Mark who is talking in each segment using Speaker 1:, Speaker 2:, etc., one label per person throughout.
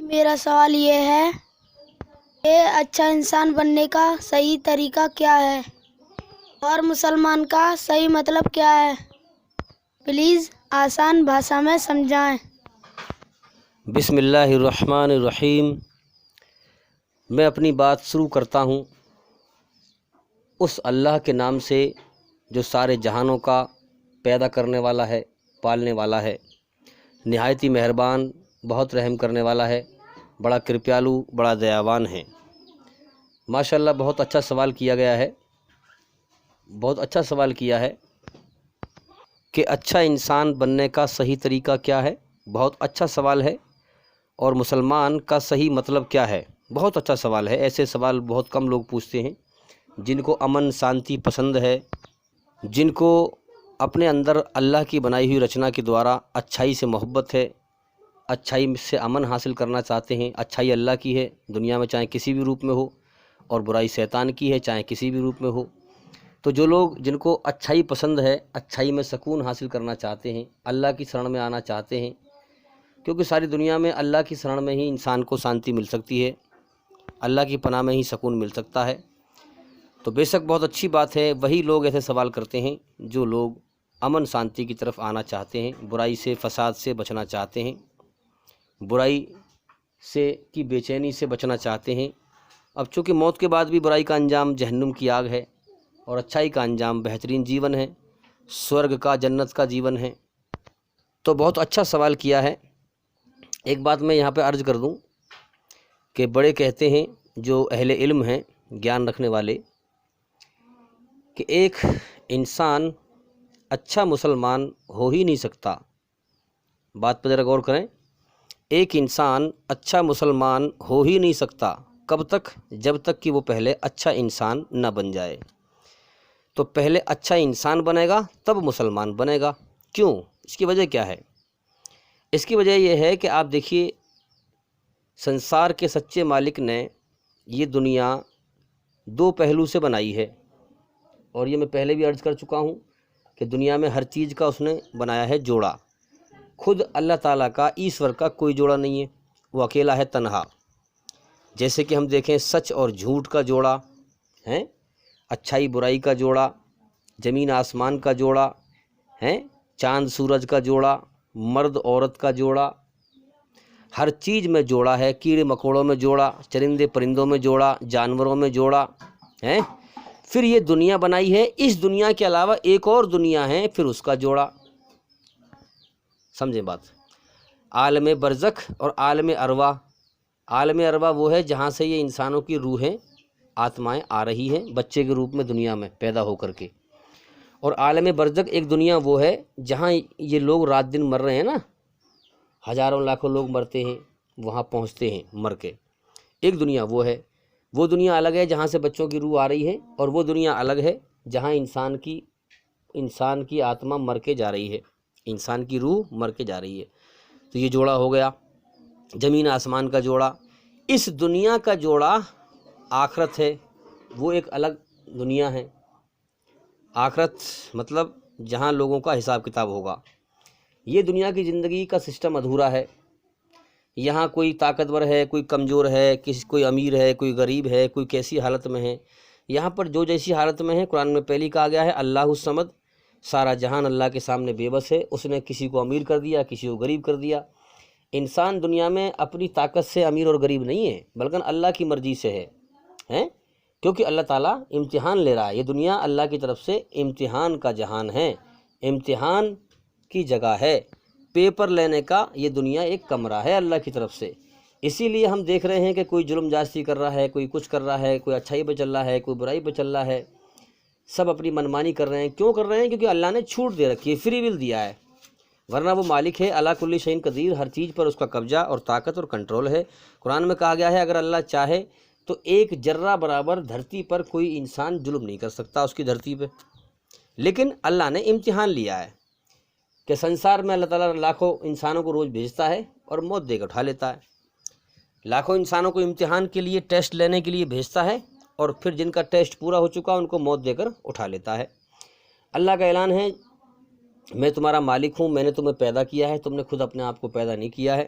Speaker 1: میرا سوال یہ ہے کہ اچھا انسان بننے کا صحیح طریقہ کیا ہے اور مسلمان کا صحیح مطلب کیا ہے؟ پلیز آسان بھاشا میں سمجھائیں۔
Speaker 2: بسم اللہ الرحمن الرحیم۔ میں اپنی بات شروع کرتا ہوں اس اللہ کے نام سے جو سارے جہانوں کا پیدا کرنے والا ہے، پالنے والا ہے، نہایت ہی مہربان، بہت رحم کرنے والا ہے، بڑا کرپیالو، بڑا دیاوان ہے۔ ماشاءاللہ بہت اچھا سوال کیا گیا ہے، بہت اچھا سوال کیا ہے کہ اچھا انسان بننے کا صحیح طریقہ کیا ہے۔ بہت اچھا سوال ہے۔ اور مسلمان کا صحیح مطلب کیا ہے؟ بہت اچھا سوال ہے۔ ایسے سوال بہت کم لوگ پوچھتے ہیں جن کو امن شانتی پسند ہے، جن کو اپنے اندر اللہ کی بنائی ہوئی رچنا کے دوارا اچھائی سے محبت ہے، اچھائی سے امن حاصل کرنا چاہتے ہیں۔ اچھائی اللہ کی ہے دنیا میں، چاہے کسی بھی روپ میں ہو، اور برائی شیطان کی ہے چاہے کسی بھی روپ میں ہو۔ تو جو لوگ جن کو اچھائی پسند ہے، اچھائی میں سکون حاصل کرنا چاہتے ہیں، اللہ کی شرن میں آنا چاہتے ہیں، کیونکہ ساری دنیا میں اللہ کی شرن میں ہی انسان کو شانتی مل سکتی ہے، اللہ کی پناہ میں ہی سکون مل سکتا ہے۔ تو بے شک بہت اچھی بات ہے، وہی لوگ ایسے سوال کرتے ہیں جو لوگ امن شانتی کی طرف آنا چاہتے ہیں، برائی سے فساد سے بچنا چاہتے ہیں، برائی سے کی بے چینی سے بچنا چاہتے ہیں۔ اب چونکہ موت کے بعد بھی برائی کا انجام جہنم کی آگ ہے، اور اچھائی کا انجام بہترین جیون ہے، سورگ کا، جنت کا جیون ہے۔ تو بہت اچھا سوال کیا ہے۔ ایک بات میں یہاں پہ عرض کر دوں کہ بڑے کہتے ہیں، جو اہل علم ہیں، گیان رکھنے والے، کہ ایک انسان اچھا مسلمان ہو ہی نہیں سکتا۔ بات پہ ذرا غور کریں۔ ایک انسان اچھا مسلمان ہو ہی نہیں سکتا، کب تک؟ جب تک کہ وہ پہلے اچھا انسان نہ بن جائے۔ تو پہلے اچھا انسان بنے گا تب مسلمان بنے گا۔ کیوں؟ اس کی وجہ کیا ہے؟ اس کی وجہ یہ ہے کہ آپ دیکھیے، سنسار کے سچے مالک نے یہ دنیا دو پہلو سے بنائی ہے، اور یہ میں پہلے بھی عرض کر چکا ہوں کہ دنیا میں ہر چیز کا اس نے بنایا ہے جوڑا۔ خود اللہ تعالیٰ کا، ایشور کا کوئی جوڑا نہیں ہے، وہ اکیلا ہے، تنہا۔ جیسے کہ ہم دیکھیں سچ اور جھوٹ کا جوڑا ہے، اچھائی برائی کا جوڑا، زمین آسمان کا جوڑا ہے، چاند سورج کا جوڑا، مرد عورت کا جوڑا، ہر چیز میں جوڑا ہے، کیڑے مکوڑوں میں جوڑا، چرندے پرندوں میں جوڑا، جانوروں میں جوڑا ہے۔ پھر یہ دنیا بنائی ہے، اس دنیا کے علاوہ ایک اور دنیا ہے، پھر اس کا جوڑا۔ سمجھیں بات؟ عالم برزخ اور عالم ارواح۔ عالم ارواح وہ ہے جہاں سے یہ انسانوں کی روحیں، آتمائیں آ رہی ہیں بچے کے روپ میں دنیا میں پیدا ہو کر کے۔ اور عالم برزخ ایک دنیا وہ ہے جہاں یہ لوگ رات دن مر رہے ہیں نا، ہزاروں لاکھوں لوگ مرتے ہیں، وہاں پہنچتے ہیں مر کے۔ ایک دنیا وہ ہے، وہ دنیا الگ ہے جہاں سے بچوں کی روح آ رہی ہے، اور وہ دنیا الگ ہے جہاں انسان کی آتما مر کے جا رہی ہے، انسان کی روح مر کے جا رہی ہے۔ تو یہ جوڑا ہو گیا زمین آسمان کا جوڑا۔ اس دنیا کا جوڑا آخرت ہے، وہ ایک الگ دنیا ہے۔ آخرت مطلب جہاں لوگوں کا حساب کتاب ہوگا۔ یہ دنیا کی زندگی کا سسٹم ادھورا ہے۔ یہاں کوئی طاقتور ہے، کوئی کمزور ہے، کوئی امیر ہے، کوئی غریب ہے، کوئی کیسی حالت میں ہے۔ یہاں پر جو جیسی حالت میں ہے، قرآن میں پہلی کہا گیا ہے اللہ الصمد، سارا جہان اللہ کے سامنے بے بس ہے۔ اس نے کسی کو امیر کر دیا، کسی کو غریب کر دیا۔ انسان دنیا میں اپنی طاقت سے امیر اور غریب نہیں ہے، بلکہ اللہ کی مرضی سے ہے، کیونکہ اللہ تعالیٰ امتحان لے رہا ہے۔ یہ دنیا اللہ کی طرف سے امتحان کا جہان ہے، امتحان کی جگہ ہے، پیپر لینے کا یہ دنیا ایک کمرہ ہے اللہ کی طرف سے۔ اسی لیے ہم دیکھ رہے ہیں کہ کوئی ظلم جاستی کر رہا ہے، کوئی کچھ کر رہا ہے، کوئی اچھائی پہ چل رہا ہے، کوئی برائی پہ چل رہا ہے، سب اپنی منمانی کر رہے ہیں۔ کیوں کر رہے ہیں؟ کیونکہ اللہ نے چھوٹ دے رکھی ہے، فری ول دیا ہے، ورنہ وہ مالک ہے، اللہ کل شیء قدیر، ہر چیز پر اس کا قبضہ اور طاقت اور کنٹرول ہے۔ قرآن میں کہا گیا ہے اگر اللہ چاہے تو ایک ذرہ برابر دھرتی پر کوئی انسان ظلم نہیں کر سکتا اس کی دھرتی پہ، لیکن اللہ نے امتحان لیا ہے کہ سنسار میں اللہ تعالیٰ لاکھوں انسانوں کو روز بھیجتا ہے اور موت دے کر اٹھا لیتا ہے۔ لاکھوں انسانوں کو امتحان کے لیے، ٹیسٹ لینے کے لیے بھیجتا ہے، اور پھر جن کا ٹیسٹ پورا ہو چکا ان کو موت دے کر اٹھا لیتا ہے۔ اللہ کا اعلان ہے میں تمہارا مالک ہوں، میں نے تمہیں پیدا کیا ہے، تم نے خود اپنے آپ کو پیدا نہیں کیا ہے۔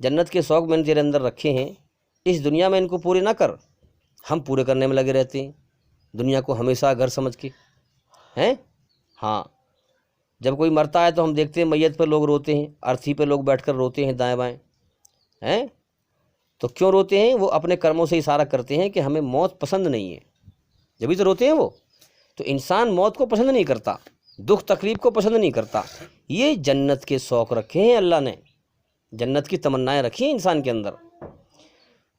Speaker 2: جنت کے شوق میں نے تیرے اندر رکھے ہیں، اس دنیا میں ان کو پورے نہ کر، ہم پورے کرنے میں لگے رہتے ہیں دنیا کو ہمیشہ گھر سمجھ کے ہیں۔ ہاں، جب کوئی مرتا ہے تو ہم دیکھتے ہیں میت پہ لوگ روتے ہیں، ارتھی پہ لوگ بیٹھ کر روتے ہیں دائیں بائیں، ہیں؟ تو کیوں روتے ہیں؟ وہ اپنے کرموں سے اشارہ کرتے ہیں کہ ہمیں موت پسند نہیں ہے، جبھی تو روتے ہیں وہ۔ تو انسان موت کو پسند نہیں کرتا، دکھ تکلیف کو پسند نہیں کرتا۔ یہ جنت کے شوق رکھے ہیں اللہ نے، جنت کی تمنائیں رکھی ہیں انسان کے اندر۔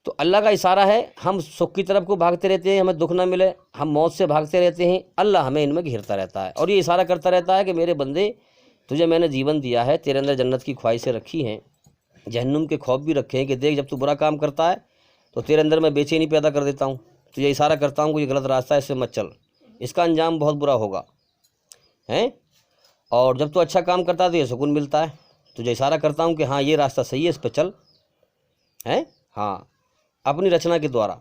Speaker 2: تو اللہ کا اشارہ ہے، ہم سکھ کی طرف کو بھاگتے رہتے ہیں، ہمیں دکھ نہ ملے، ہم موت سے بھاگتے رہتے ہیں، اللہ ہمیں ان میں گھیرتا رہتا ہے اور یہ اشارہ کرتا رہتا ہے کہ میرے بندے، تجھے میں نے جیون دیا ہے، تیرے اندر جنت کی خواہشیں رکھی ہیں، جہنم کے خوف بھی رکھے ہیں کہ دیکھ جب تو برا کام کرتا ہے تو تیرے اندر میں بے چینی پیدا کر دیتا ہوں، تجھے اشارہ کرتا ہوں کہ یہ غلط راستہ ہے، اس سے مت چل، اس کا انجام بہت برا ہوگا، ہیں؟ اور جب تو اچھا کام کرتا ہے تو یہ سکون ملتا ہے، تجھے اشارہ کرتا ہوں کہ ہاں یہ راستہ صحیح ہے، اس پہ چل، ہیں؟ ہاں، اپنی رچنا کے دوارا۔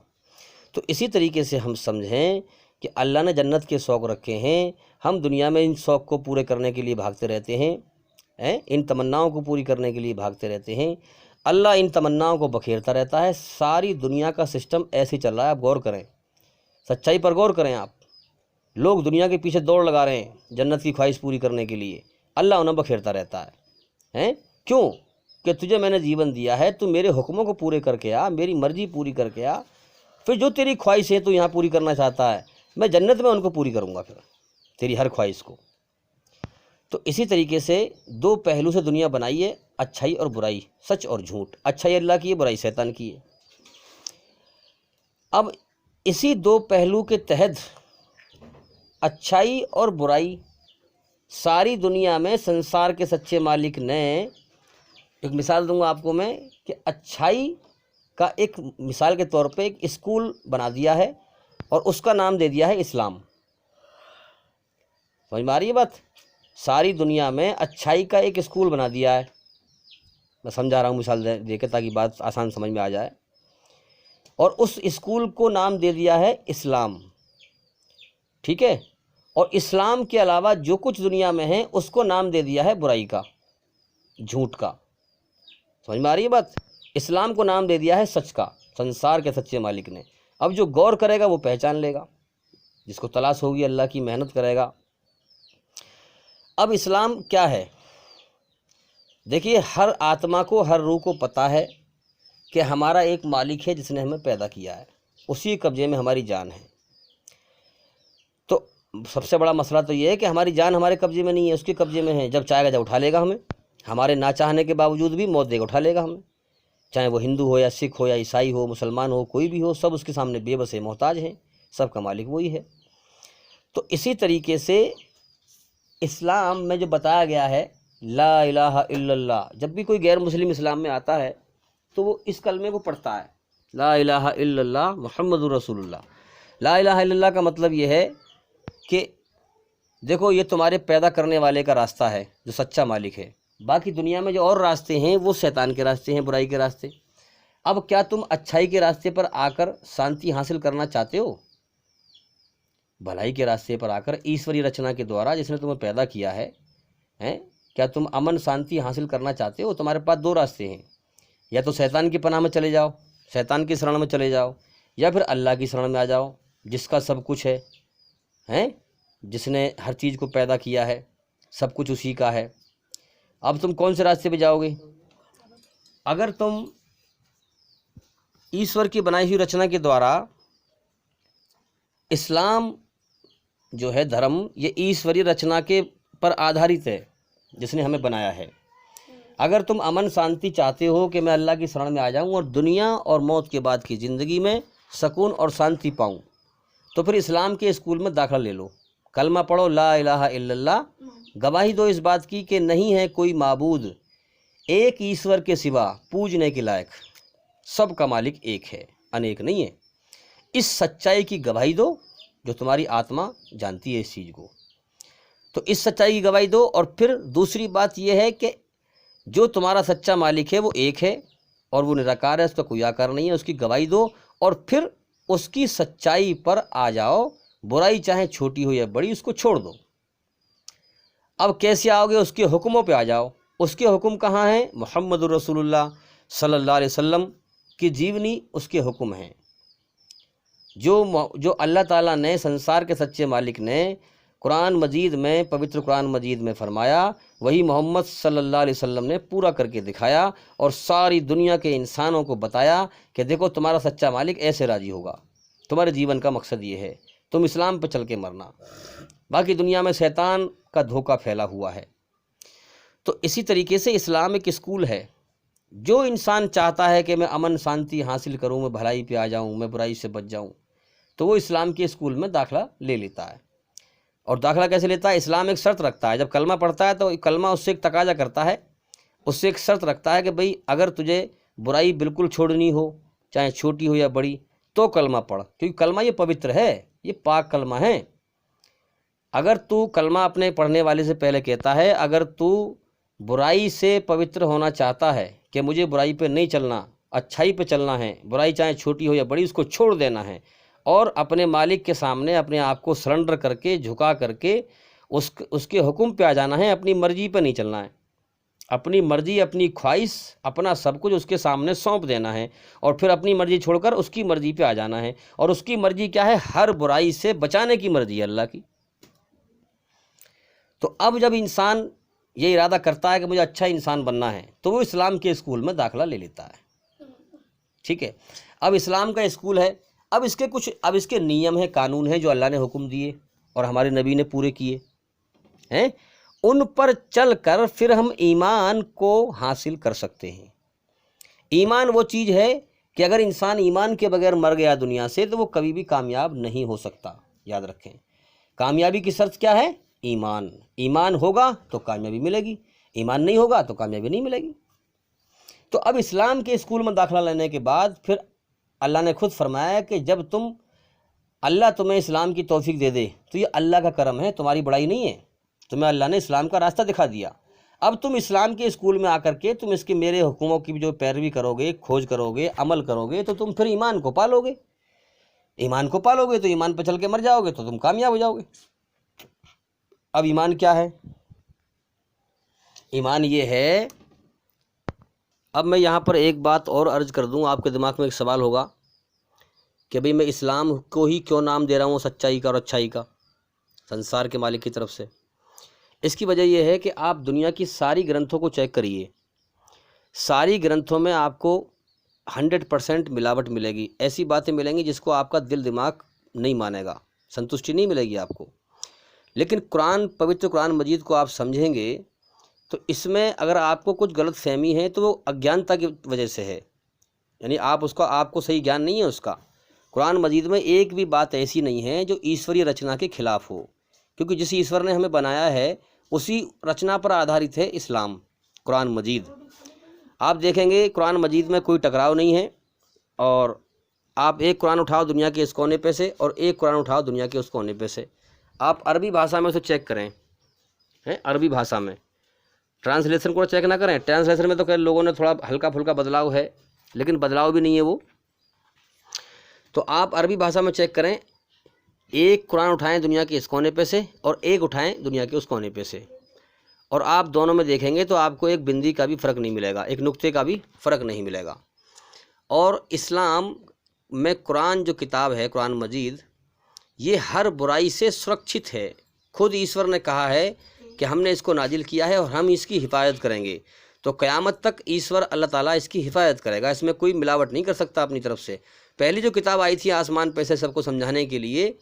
Speaker 2: تو اسی طریقے سے ہم سمجھیں کہ اللہ نے جنت کے شوق رکھے ہیں، ہم دنیا میں ان شوق کو پورے کرنے کے لیے بھاگتے رہتے ہیں، ان تمناؤں کو پوری کرنے کے لیے بھاگتے رہتے ہیں۔ اللہ ان تمناؤں کو بکھیرتا رہتا ہے۔ ساری دنیا کا سسٹم ایسے ہی چل رہا ہے، آپ غور کریں، سچائی پر غور کریں آپ۔ لوگ دنیا کے پیچھے دوڑ لگا رہے ہیں جنت کی خواہش پوری کرنے کے لیے، اللہ انہیں بکھیرتا رہتا ہے، کیوں؟ کہ تجھے میں نے جیون دیا ہے، تو میرے حکموں کو پورے کر کے آ، میری مرضی پوری کر کے آ، پھر جو تیری خواہش ہے تو یہاں پوری کرنا چاہتا ہے، میں جنت میں ان کو پوری کروں گا، پھر تیری ہر خواہش کو۔ تو اسی طریقے سے دو پہلو سے دنیا بنائی ہے، اچھائی اور برائی، سچ اور جھوٹ، اچھائی اللہ کی ہے، برائی شیطان کی ہے۔ اب اسی دو پہلو کے تحت اچھائی اور برائی ساری دنیا میں سنسار کے سچے مالک نے، ایک مثال دوں گا آپ کو میں، کہ اچھائی کا ایک مثال کے طور پہ ایک اسکول بنا دیا ہے اور اس کا نام دے دیا ہے اسلام۔ سمجھ میں آ رہی ہے بات؟ ساری دنیا میں اچھائی کا ایک اسکول بنا دیا ہے، میں سمجھا رہا ہوں مثال دے کے تاکہ بات آسان سمجھ میں آ جائے، اور اس اسکول کو نام دے دیا ہے اسلام، ٹھیک ہے؟ اور اسلام کے علاوہ جو کچھ دنیا میں ہے اس کو نام دے دیا ہے برائی کا، جھوٹ کا۔ سمجھ میں آ رہی ہے بات؟ اسلام کو نام دے دیا ہے سچ کا، سنسار کے سچے مالک نے۔ اب جو غور کرے گا وہ پہچان لے گا، جس کو تلاش ہوگی اللہ کی، محنت کرے گا۔ اب اسلام کیا ہے؟ دیکھیے، ہر آتما کو، ہر روح کو پتہ ہے کہ ہمارا ایک مالک ہے جس نے ہمیں پیدا کیا ہے، اسی قبضے میں ہماری جان ہے۔ تو سب سے بڑا مسئلہ تو یہ ہے کہ ہماری جان ہمارے قبضے میں نہیں ہے، اس کے قبضے میں ہے، جب چاہے گا جب اٹھا لے گا ہمیں، ہمارے نہ چاہنے کے باوجود بھی موت دے گا، اٹھا لے گا ہمیں، چاہے وہ ہندو ہو یا سکھ ہو یا عیسائی ہو، مسلمان ہو، کوئی بھی ہو، سب اس کے سامنے بے بس ہیں، محتاج ہیں، سب کا مالک وہی ہے۔ تو اسی طریقے سے اسلام میں جو بتایا گیا ہے لا الہ الا اللہ، جب بھی کوئی غیر مسلم اسلام میں آتا ہے تو وہ اس کلمے کو پڑھتا ہے، لا الہ الا اللہ محمد رسول اللہ۔ لا الہ الا اللہ کا مطلب یہ ہے کہ دیکھو یہ تمہارے پیدا کرنے والے کا راستہ ہے جو سچا مالک ہے، باقی دنیا میں جو اور راستے ہیں وہ شیطان کے راستے ہیں، برائی کے راستے۔ اب کیا تم اچھائی کے راستے پر آ کر شانتی حاصل کرنا چاہتے ہو؟ بھلائی کے راستے پر آ کر ایشوری رچنا کے دوارا جس نے تمہیں پیدا کیا ہے، کیا تم امن شانتی حاصل کرنا چاہتے ہو؟ تمہارے پاس دو راستے ہیں، یا تو شیطان کی پناہ میں چلے جاؤ، شیطان کی شرن میں چلے جاؤ، یا پھر اللہ کی شرن میں آ جاؤ جس کا سب کچھ ہے، جس نے ہر چیز کو پیدا کیا ہے، سب کچھ اسی کا ہے۔ اب تم کون سے راستے پہ جاؤ گے؟ اگر تم ایشور کی بنائی ہوئی رچنا کے دوارا، اسلام جو ہے دھرم، یہ ایشوری رچنا کے پر آدھارت ہے جس نے ہمیں بنایا ہے۔ اگر تم امن شانتی چاہتے ہو کہ میں اللہ کی شرن میں آ جاؤں اور دنیا اور موت کے بعد کی زندگی میں سکون اور شانتی پاؤں، تو پھر اسلام کے اسکول میں داخلہ لے لو، کلمہ پڑھو لا الہ الا اللہ، گواہی دو اس بات کی کہ نہیں ہے کوئی معبود ایک ایشور کے سوا پوجنے کے لائق، سب کا مالک ایک ہے، انیک نہیں ہے۔ اس سچائی کی گواہی دو جو تمہاری آتما جانتی ہے اس چیز کو، تو اس سچائی کی گواہی دو۔ اور پھر دوسری بات یہ ہے کہ جو تمہارا سچا مالک ہے وہ ایک ہے اور وہ نراکار ہے، اس کا کوئی آکار نہیں ہے، اس کی گواہی دو، اور پھر اس کی سچائی پر آ جاؤ، برائی چاہے چھوٹی ہو یا بڑی اس کو چھوڑ دو۔ اب کیسے آؤ گے؟ اس کے حکموں پہ آ جاؤ۔ اس کے حکم کہاں ہیں؟ محمد الرسول اللہ صلی اللہ علیہ وسلم کی جیونی اس کے حکم ہیں۔ جو اللہ تعالیٰ نے سنسار کے سچے مالک نے قرآن مجید میں، پوتر قرآن مجید میں فرمایا، وہی محمد صلی اللہ علیہ وسلم نے پورا کر کے دکھایا اور ساری دنیا کے انسانوں کو بتایا کہ دیکھو تمہارا سچا مالک ایسے راضی ہوگا، تمہارے جیون کا مقصد یہ ہے، تم اسلام پہ چل کے مرنا، باقی دنیا میں شیطان کا دھوکہ پھیلا ہوا ہے۔ تو اسی طریقے سے اسلام ایک اسکول ہے۔ جو انسان چاہتا ہے کہ میں امن شانتی حاصل کروں، میں بھلائی پہ آ جاؤں، میں برائی سے بچ جاؤں، تو وہ اسلام کے اسکول میں داخلہ لے لیتا ہے۔ اور داخلہ کیسے لیتا ہے؟ اسلام ایک شرط رکھتا ہے، جب کلمہ پڑھتا ہے تو کلمہ اس سے ایک تقاضا کرتا ہے، اس سے ایک شرط رکھتا ہے کہ بھئی اگر تجھے برائی بالکل چھوڑنی ہو، چاہے چھوٹی ہو یا بڑی، تو کلمہ پڑھ، کیونکہ کلمہ یہ پوتر ہے، یہ پاک کلمہ ہے۔ اگر تو کلمہ اپنے پڑھنے والے سے پہلے کہتا ہے اگر تو برائی سے پوتر ہونا چاہتا ہے کہ مجھے برائی پہ نہیں چلنا، اچھائی پہ چلنا ہے، برائی چاہے چھوٹی ہو یا بڑی اس کو چھوڑ دینا ہے، اور اپنے مالک کے سامنے اپنے آپ کو سرنڈر کر کے، جھکا کر کے اس کے حکم پہ آ جانا ہے، اپنی مرضی پہ نہیں چلنا ہے، اپنی مرضی، اپنی خواہش، اپنا سب کچھ اس کے سامنے سونپ دینا ہے، اور پھر اپنی مرضی چھوڑ کر اس کی مرضی پہ آ جانا ہے۔ اور اس کی مرضی کیا ہے؟ ہر برائی سے بچانے کی مرضی ہے اللہ کی۔ تو اب جب انسان یہ ارادہ کرتا ہے کہ مجھے اچھا انسان بننا ہے تو وہ اسلام کے اسکول میں داخلہ لے لیتا ہے، ٹھیک ہے۔ اب اسلام کا اسکول ہے، اب اس کے نیم ہیں، قانون ہیں جو اللہ نے حکم دیے اور ہمارے نبی نے پورے کیے ہیں، ان پر چل کر پھر ہم ایمان کو حاصل کر سکتے ہیں۔ ایمان وہ چیز ہے کہ اگر انسان ایمان کے بغیر مر گیا دنیا سے تو وہ کبھی بھی کامیاب نہیں ہو سکتا، یاد رکھیں۔ کامیابی کی شرط کیا ہے؟ ایمان۔ ایمان ہوگا تو کامیابی ملے گی، ایمان نہیں ہوگا تو کامیابی نہیں ملے گی۔ تو اب اسلام کے اسکول میں داخلہ لینے کے بعد پھر اللہ نے خود فرمایا کہ جب اللہ تمہیں اسلام کی توفیق دے دے تو یہ اللہ کا کرم ہے، تمہاری بڑائی نہیں ہے، تمہیں اللہ نے اسلام کا راستہ دکھا دیا۔ اب تم اسلام کے اسکول میں آ کر کے تم اس کے میرے حکموں کی جو پیروی کرو گے، کھوج کرو گے، عمل کرو گے، تو تم پھر ایمان کو پالو گے۔ ایمان کو پالو گے تو ایمان پہ چل کے مر جاؤ گے تو تم کامیاب ہو جاؤ گے۔ اب ایمان کیا ہے؟ ایمان یہ ہے، اب میں یہاں پر ایک بات اور عرض کر دوں، آپ کے دماغ میں ایک سوال ہوگا کہ بھئی میں اسلام کو ہی کیوں نام دے رہا ہوں سچائی کا اور اچھائی کا، سنسار کے مالک کی طرف سے؟ اس کی وجہ یہ ہے کہ آپ دنیا کی ساری گرنتھوں کو چیک کریے، ساری گرنتھوں میں آپ کو 100% ملاوٹ ملے گی، ایسی باتیں ملیں گی جس کو آپ کا دل دماغ نہیں مانے گا، سنتشٹی نہیں ملے گی آپ کو۔ لیکن پوتر قرآن مجید کو آپ سمجھیں گے تو اس میں اگر آپ کو کچھ غلط فہمی ہے تو وہ اگیانتا کی وجہ سے ہے، یعنی آپ کو صحیح گیان نہیں ہے اس کا۔ قرآن مجید میں ایک بھی بات ایسی نہیں ہے جو ایشوری رچنا کے خلاف ہو، کیونکہ جس ایشور نے ہمیں بنایا ہے اسی رچنا پر آدھارت ہے اسلام، قرآن مجید۔ آپ دیکھیں گے قرآن مجید میں کوئی ٹکراؤ نہیں ہے، اور آپ ایک قرآن اٹھاؤ دنیا کے اس کونے پہ سے اور ایک قرآن اٹھاؤ دنیا کے اس کونے پہ سے، آپ عربی بھاشا میں اسے چیک کریں، عربی بھاشا میں ٹرانسلیشن کو چیک نہ کریں، ٹرانسلیشن میں تو کہ لوگوں نے تھوڑا ہلکا پھلکا بدلاؤ ہے، لیکن بدلاؤ بھی نہیں ہے وہ، تو آپ عربی بھاشا میں چیک کریں، ایک قرآن اٹھائیں دنیا کے اس کونے پہ سے اور ایک اٹھائیں دنیا کے اس کونے پہ سے، اور آپ دونوں میں دیکھیں گے تو آپ کو ایک بندی کا بھی فرق نہیں ملے گا، ایک نقطے کا بھی فرق نہیں ملے گا۔ اور اسلام میں قرآن جو کتاب ہے، قرآن مجید، یہ ہر برائی سے سرکشت ہے۔ خود ایشور نے کہا ہے کہ ہم نے اس کو نازل کیا ہے اور ہم اس کی حفاظت کریں گے، تو قیامت تک ایشور اللہ تعالیٰ اس کی حفاظت کرے گا، اس میں کوئی ملاوٹ نہیں کر سکتا اپنی طرف سے۔ پہلی جو کتاب آئی تھی آسمان پہ سے سب کو سمجھانے کے لیے،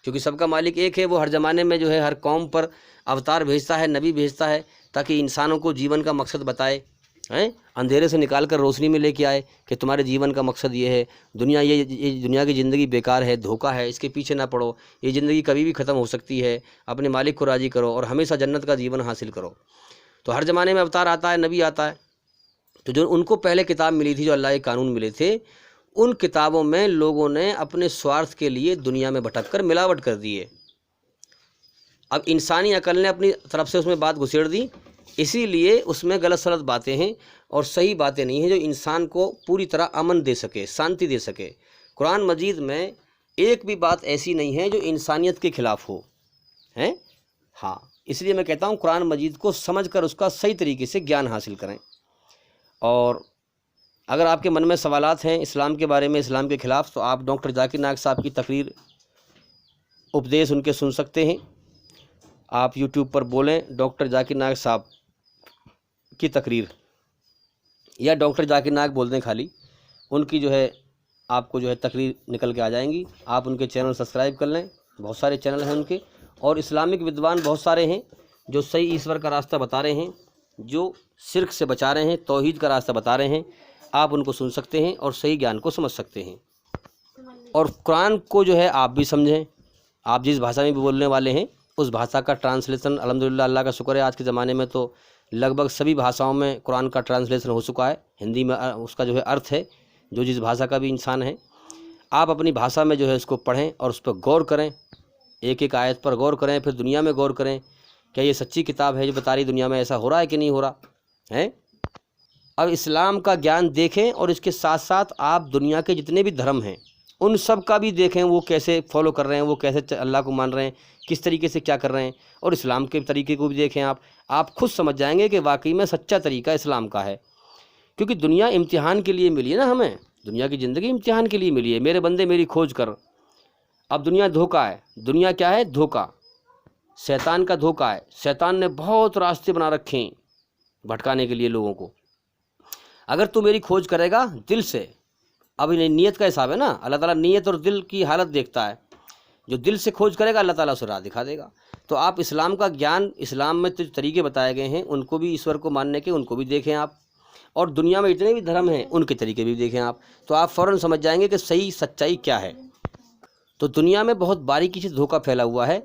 Speaker 2: کیونکہ سب کا مالک ایک ہے، وہ ہر زمانے میں جو ہے ہر قوم پر اوتار بھیجتا ہے، نبی بھیجتا ہے، تاکہ انسانوں کو جیون کا مقصد بتائے، اندھیرے سے نکال کر روشنی میں لے کے آئے کہ تمہارے جیون کا مقصد یہ ہے، یہ دنیا کی زندگی بیکار ہے، دھوکہ ہے، اس کے پیچھے نہ پڑو، یہ زندگی کبھی بھی ختم ہو سکتی ہے، اپنے مالک کو راضی کرو اور ہمیشہ جنت کا جیون حاصل کرو۔ تو ہر زمانے میں اوتار آتا ہے، نبی آتا ہے، تو جو ان کو پہلے کتاب ملی تھی، جو اللہ کے قانون ملے تھے، ان کتابوں میں لوگوں نے اپنے سوارتھ کے لیے دنیا میں بھٹک کر ملاوٹ کر دی ہے۔ اب انسانی عقل نے اپنی طرف سے اس میں بات گھسیڑ دی، اسی لیے اس میں غلط سلط باتیں ہیں اور صحیح باتیں نہیں ہیں جو انسان کو پوری طرح امن دے سکے، شانتی دے سکے۔ قرآن مجید میں ایک بھی بات ایسی نہیں ہے جو انسانیت کے خلاف ہو، ہاں، اس لیے میں کہتا ہوں قرآن مجید کو سمجھ کر اس کا صحیح طریقے سے گیان حاصل کریں، اور اگر آپ کے من میں سوالات ہیں اسلام کے بارے میں، اسلام کے خلاف، تو آپ ڈاکٹر ذاکر نائک صاحب کی تقریر اپدیش ان کے سن سکتے ہیں۔ آپ یوٹیوب پر بولیں ڈاکٹر ذاکر نائک صاحب کی تقریر، یا ڈاکٹر ذاکر نائک بول دیں خالی، ان کی جو ہے آپ کو جو ہے تقریر نکل کے آ جائیں گی۔ آپ ان کے چینل سبسکرائب کر لیں، بہت سارے چینل ہیں ان کے، اور اسلامک ودوان بہت سارے ہیں جو صحیح ایشور کا راستہ بتا رہے ہیں، جو شرک سے بچا رہے ہیں، توحید کا راستہ بتا رہے ہیں۔ آپ ان کو سن سکتے ہیں اور صحیح گیان کو سمجھ سکتے ہیں، اور قرآن کو جو ہے آپ بھی سمجھیں۔ آپ جس بھاشا میں بھی بولنے والے ہیں اس بھاشا کا ٹرانسلیشن الحمدللہ اللہ کا شکر ہے آج کے زمانے میں تو لگ بھگ سبھی بھاشاؤں میں قرآن کا ٹرانسلیشن ہو چکا ہے۔ ہندی میں اس کا جو ہے ارتھ ہے، جو جس بھاشا کا بھی انسان ہے، آپ اپنی بھاشا میں جو ہے اس کو پڑھیں اور اس پر غور کریں، ایک ایک آیت پر غور کریں، پھر دنیا میں غور کریں، کیا یہ سچی کتاب ہے جو بتا رہی دنیا میں ایسا ہو رہا ہے کہ نہیں ہو رہا ہے۔ اب اسلام کا گیان دیکھیں، اور اس کے ساتھ ساتھ آپ دنیا کے جتنے بھی دھرم ہیں ان سب کا بھی دیکھیں، وہ کیسے فالو کر رہے ہیں، وہ کیسے اللہ کو مان رہے ہیں، کس طریقے سے کیا کر رہے ہیں، اور اسلام کے طریقے کو بھی دیکھیں۔ آپ خود سمجھ جائیں گے کہ واقعی میں سچا طریقہ اسلام کا ہے، کیونکہ دنیا امتحان کے لیے ملی ہے نا ہمیں، دنیا کی زندگی امتحان کے لیے ملی ہے۔ میرے بندے میری کھوج کر۔ اب دنیا دھوکہ ہے، دنیا کیا ہے؟ دھوکہ، شیطان کا دھوکہ ہے۔ شیطان نے بہت راستے بنا رکھے ہیں بھٹکانے کے لیے لوگوں کو۔ اگر تو میری کھوج کرے گا دل سے، اب نیت کا حساب ہے نا، اللہ تعالیٰ نیت اور دل کی حالت دیکھتا ہے، جو دل سے کھوج کرے گا اللہ تعالیٰ اسے راہ دکھا دے گا۔ تو آپ اسلام کا گیان، اسلام میں جو طریقے بتائے گئے ہیں ان کو بھی، ایشور کو ماننے کے، ان کو بھی دیکھیں آپ، اور دنیا میں جتنے بھی دھرم ہیں ان کے طریقے بھی دیکھیں آپ، تو آپ فوراً سمجھ جائیں گے کہ صحیح سچائی کیا ہے۔ تو دنیا میں بہت باریکی سے دھوکہ پھیلا ہوا ہے،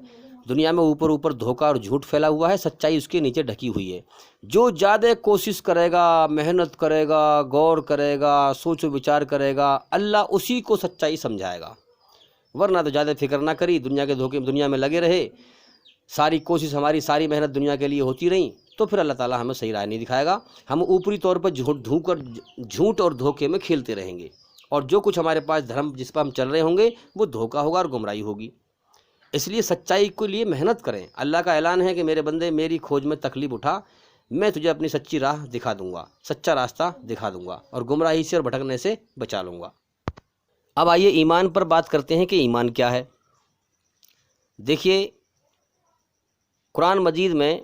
Speaker 2: دنیا میں اوپر اوپر دھوکہ اور جھوٹ پھیلا ہوا ہے، سچائی اس کے نیچے ڈھکی ہوئی ہے۔ جو زیادہ کوشش کرے گا، محنت کرے گا، غور کرے گا، سوچ و وچار کرے گا، اللہ اسی کو سچائی سمجھائے گا۔ ورنہ تو زیادہ فکر نہ کری، دنیا کے دھوکے دنیا میں لگے رہے، ساری کوشش ہماری، ساری محنت دنیا کے لیے ہوتی رہی، تو پھر اللہ تعالیٰ ہمیں صحیح راہ نہیں دکھائے گا۔ ہم اوپری طور پر جھوٹ اور دھوکے میں کھیلتے رہیں گے، اور جو کچھ ہمارے پاس دھرم جس پر ہم چل رہے ہوں گے وہ دھوکہ ہوگا اور گمراہی ہوگی۔ اس لیے سچائی کے لیے محنت کریں۔ اللہ کا اعلان ہے کہ میرے بندے میری کھوج میں تکلیف اٹھا، میں تجھے اپنی سچی راہ دکھا دوں گا، سچا راستہ دکھا دوں گا، اور گمراہی سے اور بھٹکنے سے بچا لوں گا۔ اب آئیے ایمان پر بات کرتے ہیں کہ ایمان کیا ہے۔ دیکھیے قرآن مجید میں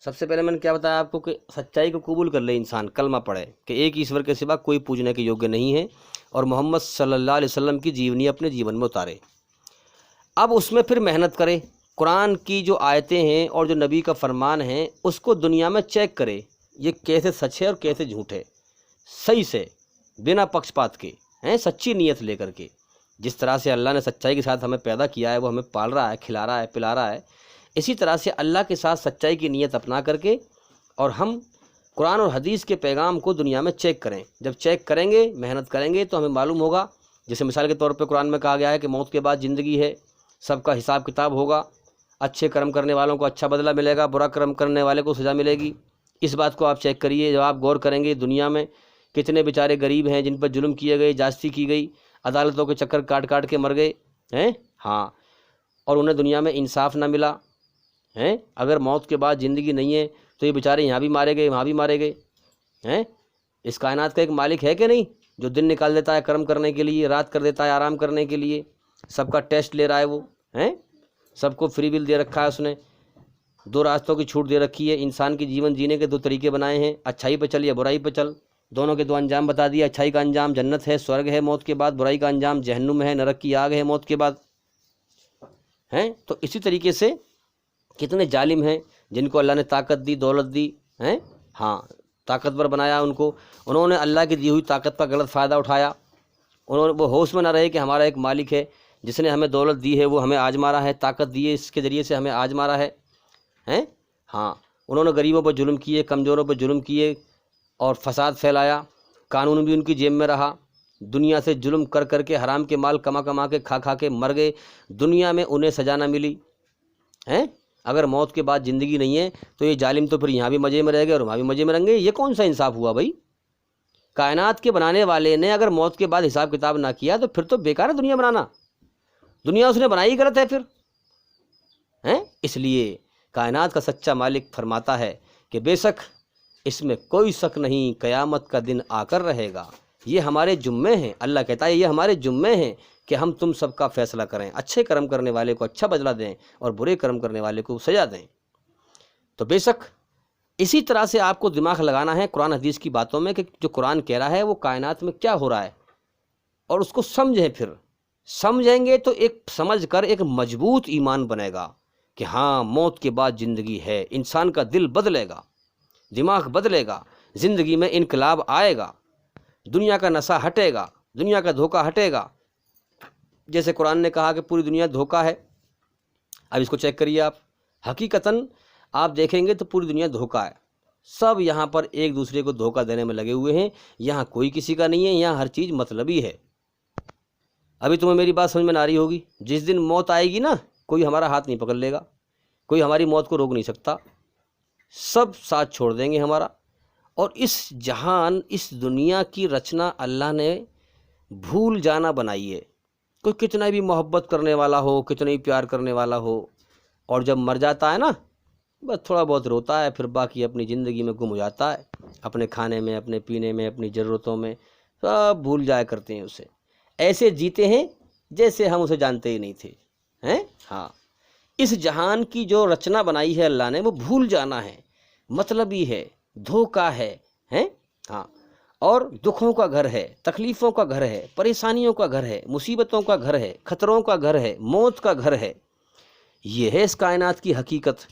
Speaker 2: سب سے پہلے میں نے کیا بتایا آپ کو کہ سچائی کو قبول کر لے انسان، کلمہ پڑھے کہ ایک ایشور کے سوا کوئی پوجنے کے یوگیہ نہیں ہے، اور محمد صلی اللہ علیہ وسلم کی جیونی اپنے جیون میں اتارے۔ اب اس میں پھر محنت کرے، قرآن کی جو آیتیں ہیں اور جو نبی کا فرمان ہے اس کو دنیا میں چیک کرے، یہ کیسے سچ ہے اور کیسے جھوٹ ہے، صحیح سے، بنا پکش پات کے، سچی نیت لے کر کے۔ جس طرح سے اللہ نے سچائی کے ساتھ ہمیں پیدا کیا ہے، وہ ہمیں پال رہا ہے، کھلا رہا ہے، پلا رہا ہے، اسی طرح سے اللہ کے ساتھ سچائی کی نیت اپنا کر کے، اور ہم قرآن اور حدیث کے پیغام کو دنیا میں چیک کریں۔ جب چیک کریں گے، محنت کریں گے، تو ہمیں معلوم ہوگا، جیسے مثال کے طور پہ قرآن میں کہا گیا ہے کہ موت کے بعد زندگی ہے، سب کا حساب کتاب ہوگا، اچھے کرم کرنے والوں کو اچھا بدلہ ملے گا، برا کرم کرنے والے کو سزا ملے گی۔ اس بات کو آپ چیک کریے۔ جب آپ غور کریں گے دنیا میں کتنے بیچارے غریب ہیں جن پر ظلم کیے گئے، زیادتی کی گئی، عدالتوں کے چکر کاٹ کاٹ کے مر گئے ہیں، ہاں، اور انہیں دنیا میں انصاف نہ ملا ہیں۔ اگر موت کے بعد زندگی نہیں ہے تو یہ بیچارے یہاں بھی مارے گئے، وہاں بھی مارے گئے ہیں۔ اس کائنات کا ایک مالک ہے کہ نہیں، جو دن نکال دیتا ہے کرم کرنے کے لیے، رات کر دیتا ہے آرام کرنے کے لیے، سب کا ٹیسٹ لے رہا ہے وہ، ہیں، سب کو فری ول دے رکھا ہے اس نے، دو راستوں کی چھوٹ دے رکھی ہے۔ انسان کی جیون جینے کے دو طریقے بنائے ہیں، اچھائی پہ چل یا برائی پہ چل، دونوں کے دو انجام بتا دیا۔ اچھائی کا انجام جنت ہے، سورگ ہے موت کے بعد، برائی کا انجام جہنم ہے، نرک کی آگ ہے موت کے بعد، ہیں۔ تو اسی طریقے سے کتنے ظالم ہیں جن کو اللہ نے طاقت دی، دولت دی، ہیں، ہاں، طاقتور بنایا ان کو، انہوں نے اللہ کی دی ہوئی طاقت کا غلط فائدہ اٹھایا، انہوں نے وہ ہوش میں نہ رہے کہ ہمارا ایک مالک ہے جس نے ہمیں دولت دی ہے، وہ ہمیں آزما رہا ہے، طاقت دی ہے اس کے ذریعے سے ہمیں آزما رہا ہے، ہیں، ہاں۔ انہوں نے غریبوں پر ظلم کیے، کمزوروں پر ظلم کیے اور فساد پھیلایا، قانون بھی ان کی جیب میں رہا، دنیا سے ظلم کر کر کے حرام کے مال کما کما کے کھا کھا کے مر گئے، دنیا میں انہیں سزا نہ ملی، ہیں۔ اگر موت کے بعد زندگی نہیں ہے تو یہ ظالم تو پھر یہاں بھی مزے میں رہ گئے اور وہاں بھی مزے میں رہیں گے۔ یہ کون سا انصاف ہوا بھائی؟ کائنات کے بنانے والے نے اگر موت کے بعد حساب کتاب نہ کیا تو پھر تو بیکار ہے دنیا بنانا، دنیا اس نے بنائی غلط ہے پھر، ہیں۔ اس لیے کائنات کا سچا مالک فرماتا ہے کہ بے شک اس میں کوئی شک نہیں، قیامت کا دن آ کر رہے گا، یہ ہمارے ذمے ہیں، اللہ کہتا ہے یہ ہمارے ذمے ہیں کہ ہم تم سب کا فیصلہ کریں، اچھے کرم کرنے والے کو اچھا بدلہ دیں اور برے کرم کرنے والے کو سزا دیں۔ تو بے شک اسی طرح سے آپ کو دماغ لگانا ہے قرآن حدیث کی باتوں میں کہ جو قرآن کہہ رہا ہے وہ کائنات میں کیا ہو رہا ہے، اور اس کو سمجھیں۔ پھر سمجھیں گے تو ایک سمجھ کر ایک مضبوط ایمان بنے گا کہ ہاں موت کے بعد زندگی ہے، انسان کا دل بدلے گا، دماغ بدلے گا، زندگی میں انقلاب آئے گا، دنیا کا نشہ ہٹے گا، دنیا کا دھوکہ ہٹے گا۔ جیسے قرآن نے کہا کہ پوری دنیا دھوکہ ہے، اب اس کو چیک کریے آپ، حقیقتاً آپ دیکھیں گے تو پوری دنیا دھوکہ ہے، سب یہاں پر ایک دوسرے کو دھوکہ دینے میں لگے ہوئے ہیں، یہاں کوئی کسی کا نہیں ہے، یہاں ہر چیز مطلبی ہے۔ ابھی تمہیں میری بات سمجھ میں نہ آ رہی ہوگی، جس دن موت آئے گی نا، کوئی ہمارا ہاتھ نہیں پکڑ لے گا، کوئی ہماری موت کو روک نہیں سکتا، سب ساتھ چھوڑ دیں گے ہمارا۔ اور اس جہان، اس دنیا کی رچنا اللہ نے بھول جانا بنائی ہے۔ کوئی کتنا بھی محبت کرنے والا ہو، کتنا بھی پیار کرنے والا ہو، اور جب مر جاتا ہے نا، بس تھوڑا بہت روتا ہے، پھر باقی اپنی زندگی میں گم ہو جاتا ہے، اپنے کھانے میں، اپنے پینے میں، اپنی ضرورتوں میں، سب بھول جایا کرتے ہیں اسے، ایسے جیتے ہیں جیسے ہم اسے جانتے ہی نہیں تھے، ہیں؟ ہاں، اس جہان کی جو رچنا بنائی ہے اللہ نے، وہ بھول جانا ہے، مطلبی ہے، دھوکہ ہے، ہیں؟ ہاں، اور دکھوں کا گھر ہے، تکلیفوں کا گھر ہے، پریشانیوں کا گھر ہے، مصیبتوں کا گھر ہے، خطروں کا گھر ہے، موت کا گھر ہے۔ یہ ہے اس کائنات کی حقیقت۔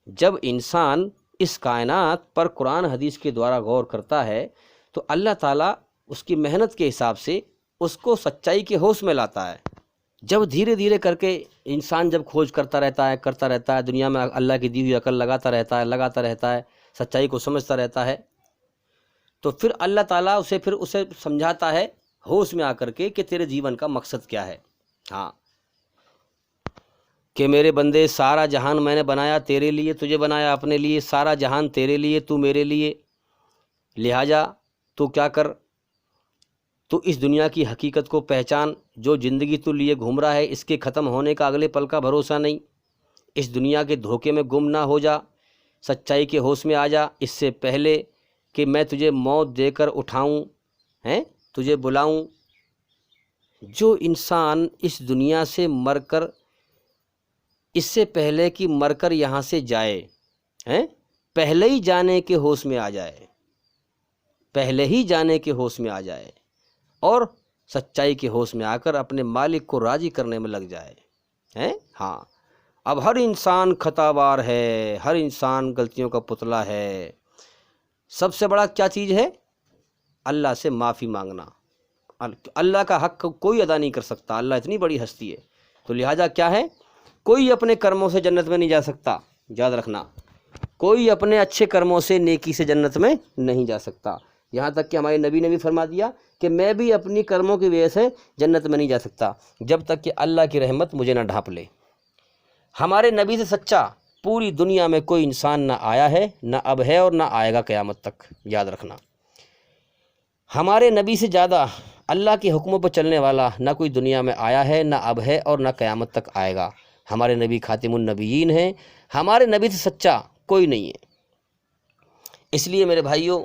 Speaker 2: جب انسان اس کائنات پر قرآن حدیث کے دوارا غور کرتا ہے تو اللہ تعالیٰ اس کی محنت کے حساب سے اس کو سچائی کے ہوش میں لاتا ہے۔ جب دھیرے دھیرے کر کے انسان جب کھوج کرتا رہتا ہے، دنیا میں اللہ کی دی ہوئی عقل لگاتا رہتا ہے، سچائی کو سمجھتا رہتا ہے، تو پھر اللہ تعالیٰ اسے سمجھاتا ہے ہوش میں آ کر کے کہ تیرے جیون کا مقصد کیا ہے۔ ہاں، کہ میرے بندے سارا جہان میں نے بنایا تیرے لیے، تجھے بنایا اپنے لیے، سارا جہان تیرے لیے، تو میرے لیے، لہٰذا تو کیا کر، تو اس دنیا کی حقیقت کو پہچان، جو زندگی تو لیے گھوم رہا ہے اس کے ختم ہونے کا اگلے پل کا بھروسہ نہیں، اس دنیا کے دھوکے میں گم نہ ہو جا، سچائی کے ہوش میں آ جا، اس سے پہلے کہ میں تجھے موت دے کر اٹھاؤں، تجھے بلاؤں۔ جو انسان اس دنیا سے مر کر، اس سے پہلے کہ مر کر یہاں سے جائے، پہلے ہی جانے کے ہوش میں آ جائے، پہلے ہی جانے کے ہوش میں آ جائے، اور سچائی کے ہوش میں آ کر اپنے مالک کو راضی کرنے میں لگ جائے، ہاں، اب ہر انسان خطا بار ہے، ہر انسان غلطیوں کا پتلا ہے۔ سب سے بڑا کیا چیز ہے؟ اللہ سے معافی مانگنا۔ اللہ کا حق کوئی ادا نہیں کر سکتا، اللہ اتنی بڑی ہستی ہے، تو لہٰذا کیا ہے، کوئی اپنے کرموں سے جنت میں نہیں جا سکتا، یاد رکھنا، کوئی اپنے اچھے کرموں سے، نیکی سے جنت میں نہیں جا سکتا۔ یہاں تک کہ ہمارے نبی نے بھی فرما دیا کہ میں بھی اپنی کرموں کی وجہ سے جنت میں نہیں جا سکتا جب تک کہ اللہ کی رحمت مجھے نہ ڈھانپ لے۔ ہمارے نبی سے سچا پوری دنیا میں کوئی انسان نہ آیا ہے، نہ اب ہے، اور نہ آئے گا قیامت تک، یاد رکھنا۔ ہمارے نبی سے زیادہ اللہ کے حکموں پر چلنے والا نہ کوئی دنیا میں آیا ہے، نہ اب ہے، اور نہ قیامت تک آئے گا۔ ہمارے نبی خاتم النبیین ہیں، ہمارے نبی سے سچا کوئی نہیں ہے۔ اس لیے میرے بھائیوں،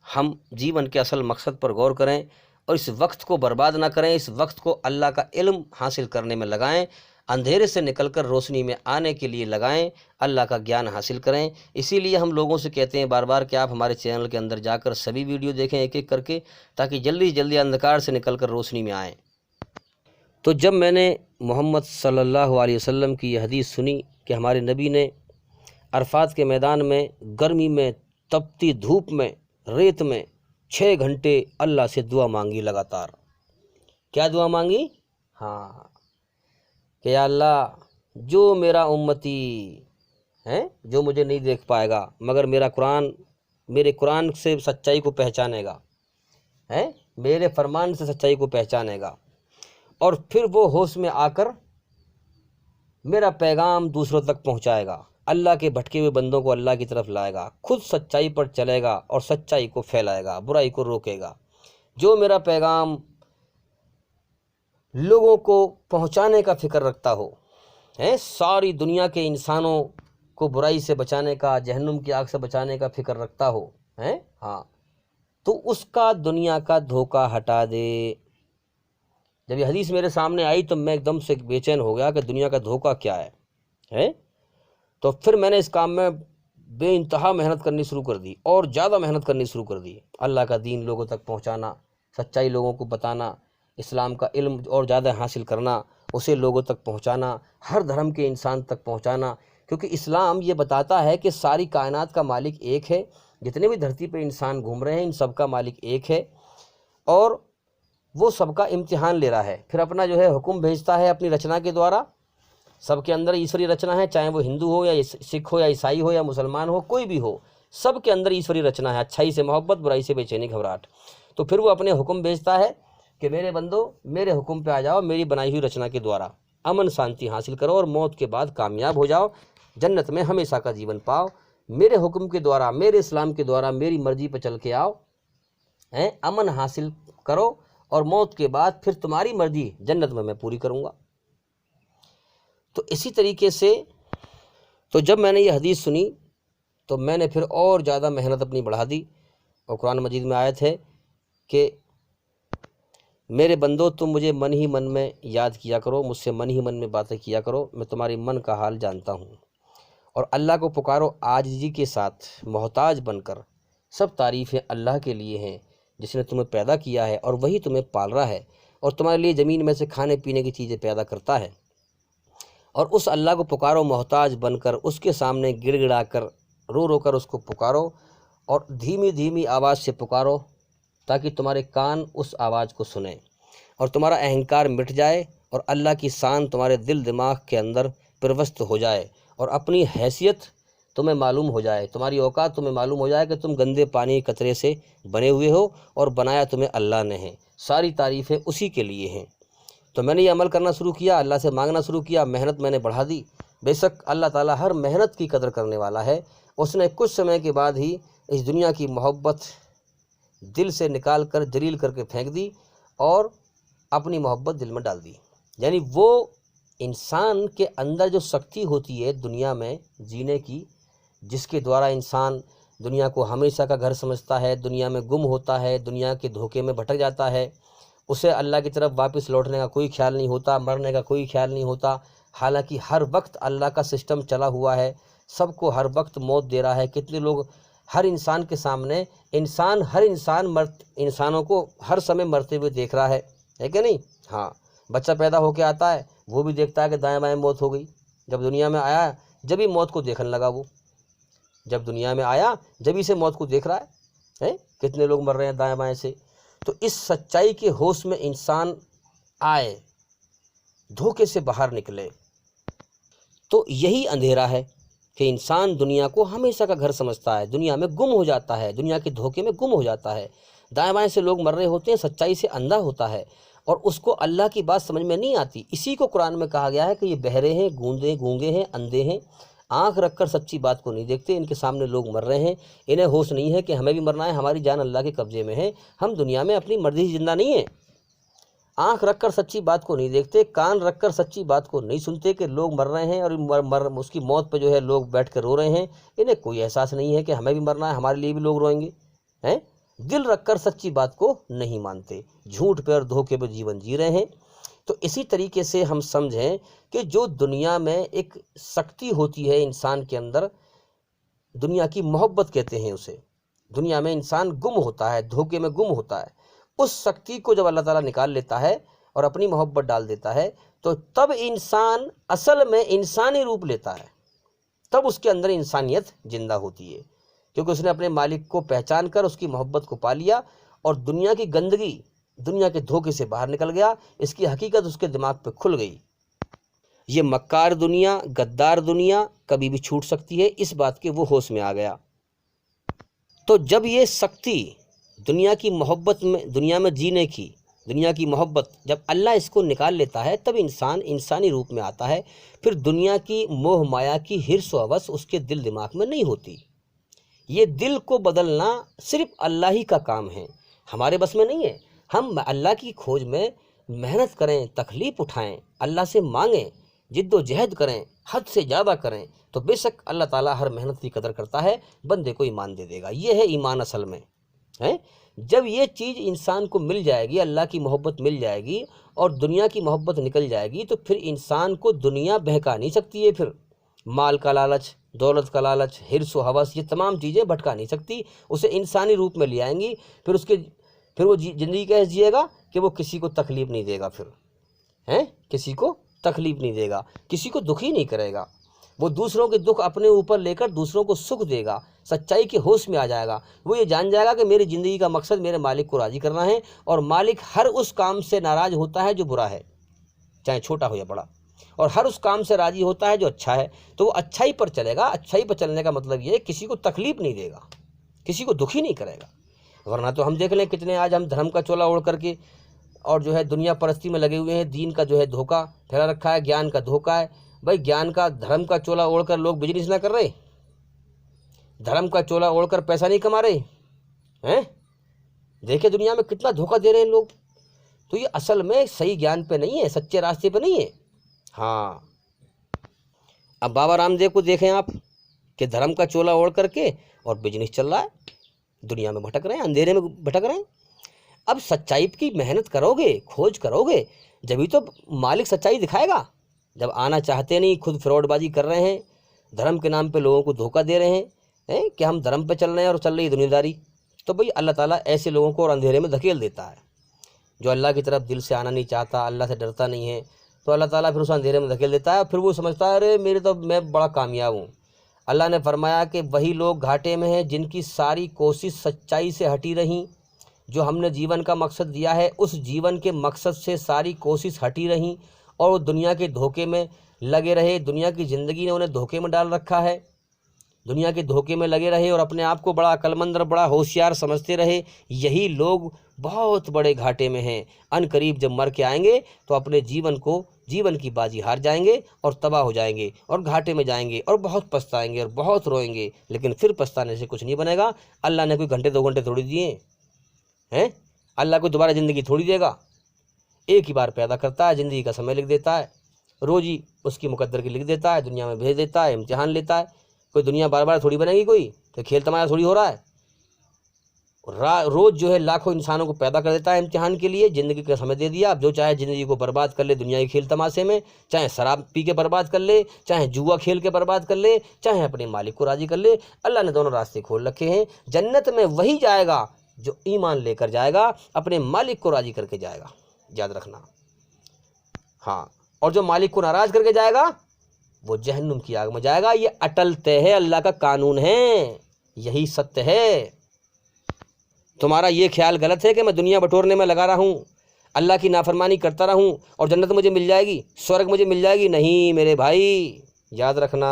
Speaker 2: ہم جیون کے اصل مقصد پر غور کریں، اور اس وقت کو برباد نہ کریں، اس وقت کو اللہ کا علم حاصل کرنے میں لگائیں، اندھیرے سے نکل کر روشنی میں آنے کے لیے لگائیں، اللہ کا گیان حاصل کریں۔ اسی لیے ہم لوگوں سے کہتے ہیں بار بار کہ آپ ہمارے چینل کے اندر جا کر سبھی ویڈیو دیکھیں ایک ایک کر کے، تاکہ جلدی سے جلدی اندھکار سے نکل کر روشنی میں آئیں۔ تو جب میں نے محمد صلی اللہ علیہ وسلم کی یہ حدیث سنی کہ ہمارے نبی نے عرفات کے میدان میں گرمی میں، تپتی دھوپ میں، ریت میں 6 گھنٹے اللہ سے دعا مانگی لگاتار۔ کیا دعا مانگی؟ ہاں، کہ یا اللہ، جو میرا امتی ہے، جو مجھے نہیں دیکھ پائے گا مگر میرے قرآن سے سچائی کو پہچانے گا، میرے فرمان سے سچائی کو پہچانے گا، اور پھر وہ ہوش میں آ کر میرا پیغام دوسروں تک پہنچائے گا، اللہ کے بھٹکے ہوئے بندوں کو اللہ کی طرف لائے گا، خود سچائی پر چلے گا اور سچائی کو پھیلائے گا، برائی کو روکے گا۔ جو میرا پیغام لوگوں کو پہنچانے کا فکر رکھتا ہو، ساری دنیا کے انسانوں کو برائی سے بچانے کا، جہنم کی آگ سے بچانے کا فکر رکھتا ہو، ہاں، تو اس کا دنیا کا دھوکہ ہٹا دے۔ جب یہ حدیث میرے سامنے آئی تو میں ایک دم سے بے چین ہو گیا کہ دنیا کا دھوکہ کیا ہے۔ تو پھر میں نے اس کام میں بے انتہا محنت کرنی شروع کر دی، اور زیادہ محنت کرنی شروع کر دی۔ اللہ کا دین لوگوں تک پہنچانا، سچائی لوگوں کو بتانا، اسلام کا علم اور زیادہ حاصل کرنا، اسے لوگوں تک پہنچانا، ہر دھرم کے انسان تک پہنچانا، کیونکہ اسلام یہ بتاتا ہے کہ ساری کائنات کا مالک ایک ہے، جتنے بھی دھرتی پہ انسان گھوم رہے ہیں ان سب کا مالک ایک ہے، اور وہ سب کا امتحان لے رہا ہے، پھر اپنا جو ہے حکم بھیجتا ہے اپنی رچنا کے دوارا۔ سب کے اندر ایشوری رچنا ہے، چاہے وہ ہندو ہو یا سکھ ہو یا عیسائی ہو یا مسلمان ہو، کوئی بھی ہو، سب کے اندر ایشوری رچنا ہے، اچھائی سے محبت، برائی سے بے چینی گھبراہٹ۔ تو پھر وہ اپنے حکم بھیجتا ہے کہ میرے بندو میرے حکم پہ آ جاؤ، میری بنائی ہوئی رچنا کے دوارا امن شانتی حاصل کرو اور موت کے بعد کامیاب ہو جاؤ، جنت میں ہمیشہ کا جیون پاؤ، میرے حکم کے دوارا، میرے اسلام کے دوارا، میری مرضی پہ چل کے آؤ، امن حاصل کرو، اور موت کے بعد پھر تمہاری مرضی جنت میں پوری کروں گا۔ تو اسی طریقے سے تو جب میں نے یہ حدیث سنی تو میں نے پھر اور زیادہ محنت اپنی بڑھا دی، اور قرآن مجید میں آیت ہے کہ میرے بندو تم مجھے من ہی من میں یاد کیا کرو، مجھ سے من ہی من میں باتیں کیا کرو، میں تمہاری من کا حال جانتا ہوں، اور اللہ کو پکارو عاجزی کے ساتھ، محتاج بن کر۔ سب تعریفیں اللہ کے لیے ہیں جس نے تمہیں پیدا کیا ہے اور وہی تمہیں پال رہا ہے، اور تمہارے لیے زمین میں سے کھانے پینے کی چیزیں پیدا کرتا ہے، اور اس اللہ کو پکارو محتاج بن کر، اس کے سامنے گڑ گڑا کر، رو رو کر اس کو پکارو، اور دھیمی دھیمی آواز سے پکارو تاکہ تمہارے کان اس آواز کو سنیں، اور تمہارا اہنکار مٹ جائے، اور اللہ کی شان تمہارے دل دماغ کے اندر پروست ہو جائے، اور اپنی حیثیت تمہیں معلوم ہو جائے، تمہاری اوقات تمہیں معلوم ہو جائے کہ تم گندے پانی کے قطرے سے بنے ہوئے ہو، اور بنایا تمہیں اللہ نے ہے، ساری تعریفیں اسی کے لیے ہیں۔ تو میں نے یہ عمل کرنا شروع کیا، اللہ سے مانگنا شروع کیا، محنت میں نے بڑھا دی۔ بے شک اللہ تعالیٰ ہر محنت کی قدر کرنے والا ہے۔ اس نے کچھ سمے کے بعد ہی اس دنیا کی محبت دل سے نکال کر دلیل کر کے پھینک دی، اور اپنی محبت دل میں ڈال دی۔ یعنی وہ انسان کے اندر جو شکتی ہوتی ہے دنیا میں جینے کی، جس کے دوارا انسان دنیا کو ہمیشہ کا گھر سمجھتا ہے، دنیا میں گم ہوتا ہے، دنیا کے دھوکے میں بھٹک جاتا ہے، اسے اللہ کی طرف واپس لوٹنے کا کوئی خیال نہیں ہوتا، مرنے کا کوئی خیال نہیں ہوتا، حالانکہ ہر وقت اللہ کا سسٹم چلا ہوا ہے، سب کو ہر وقت موت دے رہا ہے۔ کتنے لوگ ہر انسان کے سامنے ہر انسانوں کو ہر سمے مرتے ہوئے دیکھ رہا ہے کہ نہیں؟ ہاں، بچہ پیدا ہو کے آتا ہے، وہ بھی دیکھتا ہے کہ دائیں بائیں موت ہو گئی، جب دنیا میں آیا جب ہی موت کو دیکھنے لگا، وہ جب دنیا میں آیا جب ہی سے موت کو دیکھ رہا ہے۔ کتنے لوگ مر رہے ہیں دائیں بائیں سے۔ تو اس سچائی کے ہوش میں انسان آئے، دھوکے سے باہر نکلے، تو یہی اندھیرا ہے کہ انسان دنیا کو ہمیشہ کا گھر سمجھتا ہے، دنیا میں گم ہو جاتا ہے، دنیا کے دھوکے میں گم ہو جاتا ہے، دائیں بائیں سے لوگ مر رہے ہوتے ہیں، سچائی سے اندھا ہوتا ہے، اور اس کو اللہ کی بات سمجھ میں نہیں آتی۔ اسی کو قرآن میں کہا گیا ہے کہ یہ بہرے ہیں، گونگے ہیں، اندھے ہیں، آنکھ رکھ کر سچی بات کو نہیں دیکھتے، ان کے سامنے لوگ مر رہے ہیں، انہیں ہوش نہیں ہے کہ ہمیں بھی مرنا ہے، ہماری جان اللہ کے قبضے میں ہے، ہم دنیا میں اپنی مرضی سے زندہ نہیں ہیں۔ آنکھ رکھ کر سچی بات کو نہیں دیکھتے، کان رکھ کر سچی بات کو نہیں سنتے کہ لوگ مر رہے ہیں، اور اس کی موت پہ جو ہے لوگ بیٹھ کر رو رہے ہیں، انہیں کوئی احساس نہیں ہے کہ ہمیں بھی مرنا ہے، ہمارے لیے بھی لوگ روئیں گے۔ دل رکھ کر سچی بات کو نہیں مانتے، جھوٹ پہ اور دھوکے پہ جیون جی رہے ہیں۔ تو اسی طریقے سے ہم سمجھیں کہ جو دنیا میں ایک سختی ہوتی ہے انسان کے اندر، دنیا کی محبت کہتے ہیں اسے، دنیا میں انسان گم ہوتا ہے، دھوکے میں گم ہوتا ہے، اس سختی کو جب اللہ تعالیٰ نکال لیتا ہے اور اپنی محبت ڈال دیتا ہے، تو تب انسان اصل میں انسانی روپ لیتا ہے، تب اس کے اندر انسانیت زندہ ہوتی ہے، کیونکہ اس نے اپنے مالک کو پہچان کر اس کی محبت کو پا لیا، اور دنیا کی گندگی، دنیا کے دھوکے سے باہر نکل گیا، اس کی حقیقت اس کے دماغ پہ کھل گئی۔ یہ مکار دنیا، غدار دنیا کبھی بھی چھوٹ سکتی ہے، اس بات کے وہ ہوش میں آ گیا۔ تو جب یہ سختی دنیا کی محبت میں، دنیا میں جینے کی، دنیا کی محبت جب اللہ اس کو نکال لیتا ہے، تب انسان انسانی روپ میں آتا ہے، پھر دنیا کی موہ مایا کی حرص و ہوس اس کے دل دماغ میں نہیں ہوتی۔ یہ دل کو بدلنا صرف اللہ ہی کا کام ہے، ہمارے بس میں نہیں ہے۔ ہم اللہ کی کھوج میں محنت کریں، تکلیف اٹھائیں، اللہ سے مانگیں، جد و جہد کریں، حد سے زیادہ کریں، تو بے شک اللہ تعالیٰ ہر محنت کی قدر کرتا ہے، بندے کو ایمان دے دے گا۔ یہ ہے ایمان اصل میں۔ ہیں۔ جب یہ چیز انسان کو مل جائے گی، اللہ کی محبت مل جائے گی اور دنیا کی محبت نکل جائے گی، تو پھر انسان کو دنیا بہکا نہیں سکتی ہے۔ پھر مال کا لالچ، دولت کا لالچ، حرص و ہوس، یہ تمام چیزیں بھٹکا نہیں سکتی، اسے انسانی روپ میں لے آئیں گی۔ پھر وہ زندگی کیسے جیے گا کہ وہ کسی کو تکلیف نہیں دے گا، پھر ہیں، کسی کو تکلیف نہیں دے گا، کسی کو دکھی نہیں کرے گا، وہ دوسروں کے دکھ اپنے اوپر لے کر دوسروں کو سکھ دے گا، سچائی کے ہوش میں آ جائے گا۔ وہ یہ جان جائے گا کہ میری زندگی کا مقصد میرے مالک کو راضی کرنا ہے، اور مالک ہر اس کام سے ناراض ہوتا ہے جو برا ہے، چاہے چھوٹا ہو یا بڑا، اور ہر اس کام سے راضی ہوتا ہے جو اچھا ہے۔ تو وہ اچھائی پر چلے گا۔ اچھائی پر چلنے کا مطلب یہ ہے کسی کو تکلیف نہیں دے گا، کسی کو دکھی نہیں کرے گا۔ ورنہ تو ہم دیکھ لیں کتنے آج ہم دھرم کا چولا اوڑھ کر کے اور جو ہے دنیا پرستی میں لگے ہوئے ہیں، دین کا جو ہے دھوکہ پھیلا رکھا ہے، گیان کا دھوکہ ہے۔ بھائی گیان کا، دھرم کا چولا اوڑھ کر لوگ بزنس نہ کر رہے؟ دھرم کا چولا اوڑھ کر پیسہ نہیں کما رہے ہیں؟ دیکھیں دنیا میں کتنا دھوکہ دے رہے ہیں لوگ۔ تو یہ اصل میں صحیح گیان پہ نہیں ہے، سچے راستے پہ نہیں ہے۔ ہاں، اب بابا رام دیو کو دیکھیں آپ کہ دھرم کا چولا اوڑھ کر کے اور بزنس چل رہا ہے، دنیا میں بھٹک رہے ہیں، اندھیرے میں بھٹک رہے ہیں۔ اب سچائی کی محنت کرو گے، کھوج کرو گے، جبھی تو مالک سچائی دکھائے گا۔ جب آنا چاہتے نہیں، خود فراڈ بازی کر رہے ہیں، دھرم کے نام پہ لوگوں کو دھوکہ دے رہے ہیں کہ ہم دھرم پہ چل رہے ہیں اور چل رہی ہے دنیا داری، تو بھئی اللہ تعالیٰ ایسے لوگوں کو اور اندھیرے میں دھکیل دیتا ہے۔ جو اللہ کی طرف دل سے آنا نہیں چاہتا، اللہ سے ڈرتا نہیں ہے، تو اللہ تعالیٰ پھر اس اندھیرے میں دھکیل دیتا ہے۔ پھر وہ سمجھتا ہے ارے میں بڑا کامیاب ہوں۔ اللہ نے فرمایا کہ وہی لوگ گھاٹے میں ہیں جن کی ساری کوشش سچائی سے ہٹی رہیں۔ جو ہم نے جیون کا مقصد دیا ہے، اس جیون کے مقصد سے ساری کوشش ہٹی رہیں اور وہ دنیا کے دھوکے میں لگے رہے۔ دنیا کی زندگی نے انہیں دھوکے میں ڈال رکھا ہے، دنیا کے دھوکے میں لگے رہے اور اپنے آپ کو بڑا عقلمند اور بڑا ہوشیار سمجھتے رہے۔ یہی لوگ بہت بڑے گھاٹے میں ہیں۔ ان قریب جب مر کے آئیں گے تو اپنے جیون کی بازی ہار جائیں گے اور تباہ ہو جائیں گے اور گھاٹے میں جائیں گے اور بہت پچھتائیں گے اور بہت روئیں گے، لیکن پھر پچھتانے سے کچھ نہیں بنے گا۔ اللہ نے کوئی گھنٹے 2 گھنٹے تھوڑی دیے ہیں، اللہ کو دوبارہ زندگی تھوڑی دے گا۔ ایک ہی بار پیدا کرتا ہے، زندگی کا سمے لکھ دیتا ہے، روزی اس کی مقدر کی لکھ دیتا ہے، دنیا میں بھیج دیتا ہے، امتحان لیتا ہے۔ کوئی دنیا بار بار تھوڑی بنے گی، کوئی تو کھیل تماشا تھوڑی ہو رہا ہے۔ روز جو ہے لاکھوں انسانوں کو پیدا کر دیتا ہے امتحان کے لیے، زندگی کا سمے دے دیا، اب جو چاہے زندگی کو برباد کر لے دنیا کے کھیل تماشے میں، چاہے شراب پی کے برباد کر لے، چاہے جوا کھیل کے برباد کر لے، چاہے اپنے مالک کو راضی کر لے۔ اللہ نے دونوں راستے کھول رکھے ہیں۔ جنت میں وہی جائے گا جو ایمان لے کر جائے گا، اپنے مالک کو راضی کر کے جائے گا، یاد رکھنا۔ ہاں، اور جو مالک کو ناراض کر کے جائے گا وہ جہنم کی آگ میں جائے گا۔ یہ اٹل طے ہے، اللہ کا قانون ہے، یہی ستیہ ہے۔ تمہارا یہ خیال غلط ہے کہ میں دنیا بٹورنے میں لگا رہا ہوں، اللہ کی نافرمانی کرتا رہوں اور جنت مجھے مل جائے گی، سورگ مجھے مل جائے گی۔ نہیں میرے بھائی، یاد رکھنا،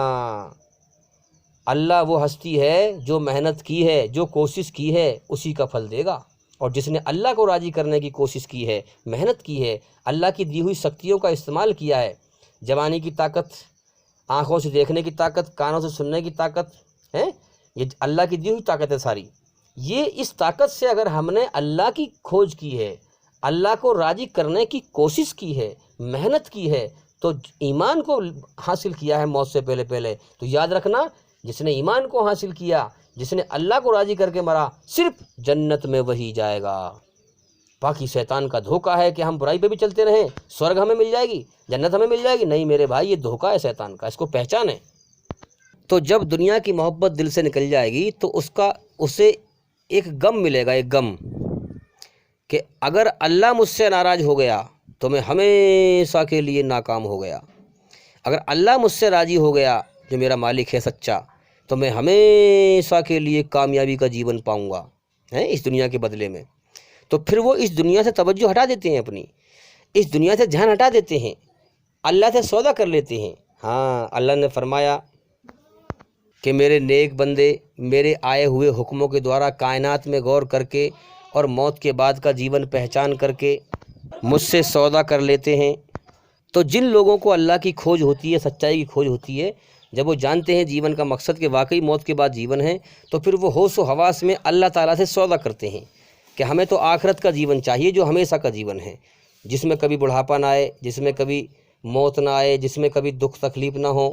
Speaker 2: اللہ وہ ہستی ہے جو محنت کی ہے، جو کوشش کی ہے، اسی کا پھل دے گا۔ اور جس نے اللہ کو راضی کرنے کی کوشش کی ہے، محنت کی ہے، اللہ کی دی ہوئی شکتیوں کا استعمال کیا ہے، جوانی کی طاقت، آنکھوں سے دیکھنے کی طاقت، کانوں سے سننے کی طاقت ہے، یہ اللہ کی دی ہوئی طاقت ہے ساری۔ یہ اس طاقت سے اگر ہم نے اللہ کی کھوج کی ہے، اللہ کو راضی کرنے کی کوشش کی ہے، محنت کی ہے، تو ایمان کو حاصل کیا ہے موت سے پہلے۔ تو یاد رکھنا، جس نے ایمان کو حاصل کیا، جس نے اللہ کو راضی کر کے مرا، صرف جنت میں وہی جائے گا۔ باقی شیطان کا دھوکہ ہے کہ ہم برائی پہ بھی چلتے رہیں، سورگ ہمیں مل جائے گی، جنت ہمیں مل جائے گی۔ نہیں میرے بھائی، یہ دھوکہ ہے شیطان کا، اس کو پہچانیں۔ تو جب دنیا کی محبت دل سے نکل جائے گی تو اسے ایک غم ملے گا، ایک غم کہ اگر اللہ مجھ سے ناراض ہو گیا تو میں ہمیشہ کے لیے ناکام ہو گیا، اگر اللہ مجھ سے راضی ہو گیا جو میرا مالک ہے سچا، تو میں ہمیشہ کے لیے کامیابی کا جیون پاؤں گا اس دنیا کے بدلے میں۔ تو پھر وہ اس دنیا سے توجہ ہٹا دیتے ہیں، اپنی اس دنیا سے دھیان ہٹا دیتے ہیں، اللہ سے سودا کر لیتے ہیں۔ ہاں، اللہ نے فرمایا کہ میرے نیک بندے میرے آئے ہوئے حکموں کے دوارا کائنات میں غور کر کے اور موت کے بعد کا جیون پہچان کر کے مجھ سے سودا کر لیتے ہیں۔ تو جن لوگوں کو اللہ کی کھوج ہوتی ہے، سچائی کی کھوج ہوتی ہے، جب وہ جانتے ہیں جیون کا مقصد کہ واقعی موت کے بعد جیون ہے، تو پھر وہ ہوش و حواس میں اللہ تعالیٰ سے سودا کرتے ہیں کہ ہمیں تو آخرت کا جیون چاہیے جو ہمیشہ کا جیون ہے، جس میں کبھی بڑھاپا نہ آئے، جس میں کبھی موت نہ آئے، جس میں کبھی دکھ تکلیف نہ ہو،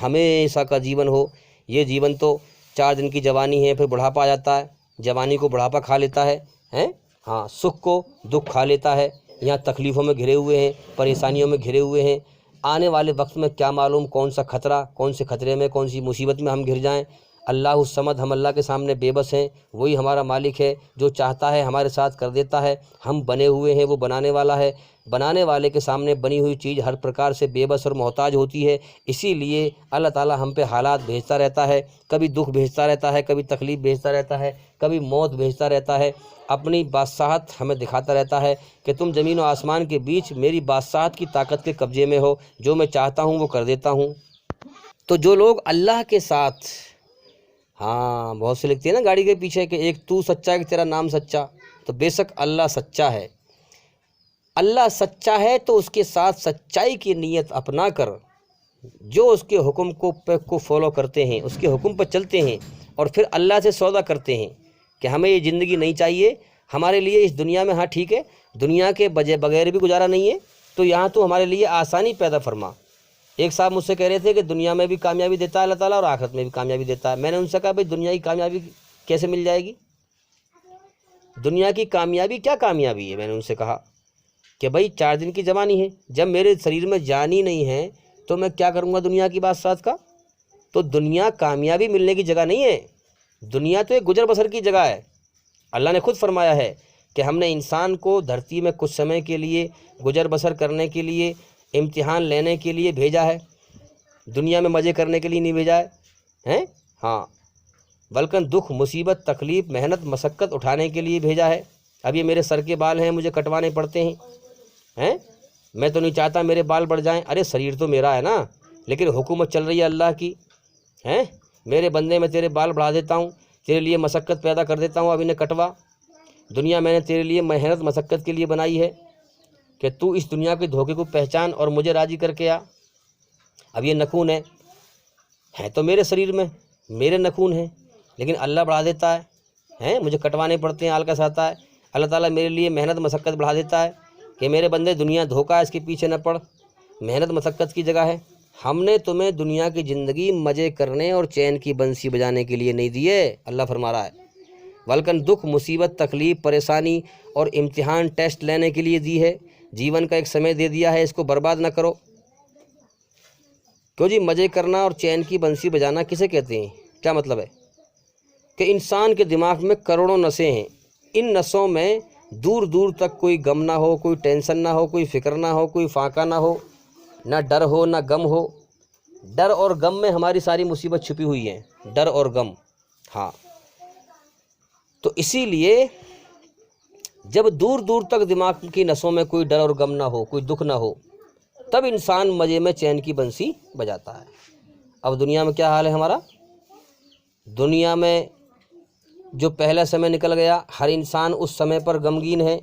Speaker 2: ہمیشہ کا جیون ہو۔ یہ جیون تو 4 دن کی جوانی ہے، پھر بڑھاپا آ جاتا ہے، جوانی کو بڑھاپا کھا لیتا ہے، ہیں؟ ہاں، سکھ کو دکھ کھا لیتا ہے، یہاں تکلیفوں میں گھرے ہوئے ہیں، پریشانیوں میں گھرے ہوئے ہیں۔ آنے والے وقت میں کیا معلوم کون سا خطرہ، کون سے خطرے میں، کون سی مصیبت میں ہم گھر جائیں۔ اللہ الصمد، ہم اللہ کے سامنے بے بس ہیں، وہی ہمارا مالک ہے، جو چاہتا ہے ہمارے ساتھ کر دیتا ہے۔ ہم بنے ہوئے ہیں، وہ بنانے والا ہے، بنانے والے کے سامنے بنی ہوئی چیز ہر پرکار سے بے بس اور محتاج ہوتی ہے۔ اسی لیے اللہ تعالیٰ ہم پہ حالات بھیجتا رہتا ہے، کبھی دکھ بھیجتا رہتا ہے، کبھی تکلیف بھیجتا رہتا ہے، کبھی موت بھیجتا رہتا ہے، اپنی بادشاہت ہمیں دکھاتا رہتا ہے کہ تم زمین و آسمان کے بیچ میری بادشاہت کی طاقت کے قبضے میں ہو، جو میں چاہتا ہوں وہ کر دیتا ہوں۔ تو جو لوگ اللہ کے ساتھ، ہاں بہت سے لکھتے ہیں نا گاڑی کے پیچھے کہ ایک تو سچا ہے کہ تیرا نام سچا، تو بے شک اللہ سچا ہے۔ اللہ سچا ہے تو اس کے ساتھ سچائی کی نیت اپنا کر جو اس کے حکم کو فالو کرتے ہیں، اس کے حکم پر چلتے ہیں اور پھر اللہ سے سودا کرتے ہیں کہ ہمیں یہ زندگی نہیں چاہیے، ہمارے لیے اس دنیا میں، ہاں ٹھیک ہے دنیا کے بغیر بھی گزارا نہیں ہے، تو یہاں تو ہمارے لیے آسانی پیدا فرما۔ ایک صاحب مجھ سے کہہ رہے تھے کہ دنیا میں بھی کامیابی دیتا ہے اللہ تعالیٰ اور آخرت میں بھی کامیابی دیتا ہے۔ میں نے ان سے کہا بھائی دنیا کی کامیابی کیسے مل جائے گی؟ دنیا کی کامیابی کیا کامیابی ہے؟ میں نے ان سے کہا کہ بھائی 4 دن کی جوانی ہے، جب میرے شریر میں جان ہی نہیں ہے تو میں کیا کروں گا دنیا کی بادشاہت کا؟ تو دنیا کامیابی ملنے کی جگہ نہیں ہے، دنیا تو ایک گزر بسر کی جگہ ہے۔ اللہ نے خود فرمایا ہے کہ ہم نے انسان کو دھرتی میں کچھ سمے کے لیے گزر بسر کرنے کے لیے، امتحان لینے کے لیے بھیجا ہے، دنیا میں مزے کرنے کے لیے نہیں بھیجا ہے، ہاں بلکہ دکھ، مصیبت، تکلیف، محنت، مشقت اٹھانے کے لیے بھیجا ہے۔ اب یہ میرے سر کے بال ہیں، مجھے کٹوانے پڑتے ہیں، میں تو نہیں چاہتا میرے بال بڑھ جائیں، ارے شریر تو میرا ہے نا، لیکن حکومت چل رہی ہے اللہ کی، میرے بندے میں تیرے بال بڑھا دیتا ہوں، تیرے لیے مشقت پیدا کر دیتا ہوں، اب انہیں کٹوا۔ دنیا میں نے تیرے لیے محنت مشقت کے لیے بنائی ہے کہ تو اس دنیا کے دھوکے کو پہچان اور مجھے راضی کر کے آ۔ اب یہ نخون ہے تو میرے شریر میں، میرے نخون ہیں، لیکن اللہ بڑھا دیتا ہے، مجھے کٹوانے پڑتے ہیں، آلکس آتا ہے۔ اللہ تعالیٰ میرے لیے محنت مشقت بڑھا دیتا ہے کہ میرے بندے دنیا دھوکہ ہے، اس کے پیچھے نہ پڑ، محنت مشقت کی جگہ ہے۔ ہم نے تمہیں دنیا کی زندگی مزے کرنے اور چین کی بنسی بجانے کے لیے نہیں دیے، اللہ فرما رہا ہے، بلکہ دکھ، مصیبت، تکلیف، پریشانی اور امتحان، ٹیسٹ لینے کے لیے دی ہے۔ جیون کا ایک سمے دے دیا ہے، اس کو برباد نہ کرو۔ کیوں جی؟ مزے کرنا اور چین کی بنسی بجانا کسے کہتے ہیں؟ کیا مطلب ہے؟ کہ انسان کے دماغ میں کروڑوں نسیں ہیں، ان نسوں میں دور دور تک کوئی غم نہ ہو، کوئی ٹینشن نہ ہو، کوئی فکر نہ ہو، کوئی فاقہ نہ ہو، نہ ڈر ہو نہ غم ہو۔ ڈر اور غم میں ہماری ساری مصیبت چھپی ہوئی ہے، ڈر اور غم، ہاں۔ تو اسی لیے جب دور دور تک دماغ کی نسوں میں کوئی ڈر اور غم نہ ہو، کوئی دکھ نہ ہو، تب انسان مزے میں چین کی بنسی بجاتا ہے۔ اب دنیا میں کیا حال ہے ہمارا؟ دنیا میں جو پہلا سمے نکل گیا، ہر انسان اس سمے پر غمگین ہے،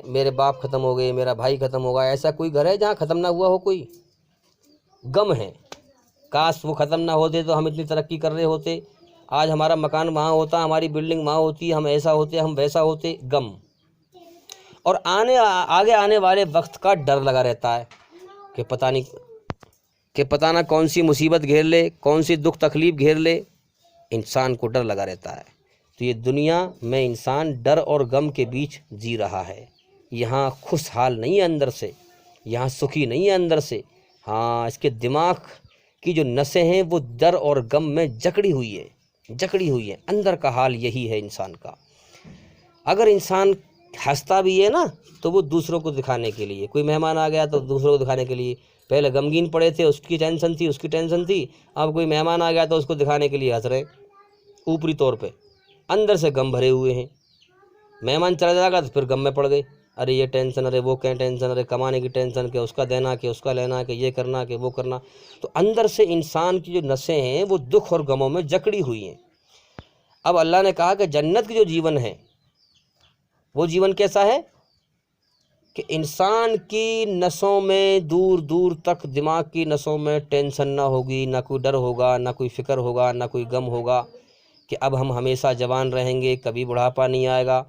Speaker 2: میرے باپ ختم ہو گئے، میرا بھائی ختم ہو گیا۔ ایسا کوئی گھر ہے جہاں ختم نہ ہوا ہو؟ کوئی غم ہے، کاش وہ ختم نہ ہوتے تو ہم اتنی ترقی کر رہے ہوتے، آج ہمارا مکان وہاں ہوتا، ہماری بلڈنگ وہاں ہوتی، ہم ایسا ہوتے، ہم ویسا ہوتے۔ غم اور آگے آنے والے وقت کا ڈر لگا رہتا ہے کہ پتہ نہ کون سی مصیبت گھیر لے، کون سی دکھ تکلیف گھیر لے، انسان کو ڈر لگا رہتا ہے۔ تو یہ دنیا میں انسان ڈر اور غم کے بیچ جی رہا ہے، یہاں خوشحال نہیں ہے اندر سے، یہاں سکھی نہیں ہے اندر سے، ہاں اس کے دماغ کی جو نسیں ہیں وہ ڈر اور غم میں جکڑی ہوئی ہے، اندر کا حال یہی ہے انسان کا۔ اگر انسان ہنستا بھی ہے نا تو وہ دوسروں کو دکھانے کے لیے، کوئی مہمان آ گیا تو دوسروں کو دکھانے کے لیے، پہلے غمگین پڑے تھے، اس کی ٹینشن تھی، اب کوئی مہمان آ گیا تو اس کو دکھانے کے لیے ہنس رہے، اوپری طور پہ، اندر سے غم بھرے ہوئے ہیں۔ مہمان چلا جائے گا تو پھر غم میں پڑ گئے، ارے یہ ٹینشن، ارے وہ کہیں ٹینشن، ارے کمانے کی ٹینشن، کہ اس کا دینا، کہ اس کا لینا، کہ یہ کرنا، کہ وہ کرنا۔ تو اندر سے انسان کی جو نسیں ہیں وہ دکھ اور غموں میں جکڑی ہوئی ہیں۔ اب اللہ نے کہا کہ جنت کی جو جیون ہے وہ جیون کیسا ہے کہ انسان کی نسوں میں دور دور تک، دماغ کی نسوں میں ٹینشن نہ ہوگی، نہ کوئی ڈر ہوگا، نہ کوئی فکر ہوگا، نہ کوئی غم ہوگا کہ اب ہم ہمیشہ جوان رہیں گے، کبھی بڑھاپا نہیں آئے گا،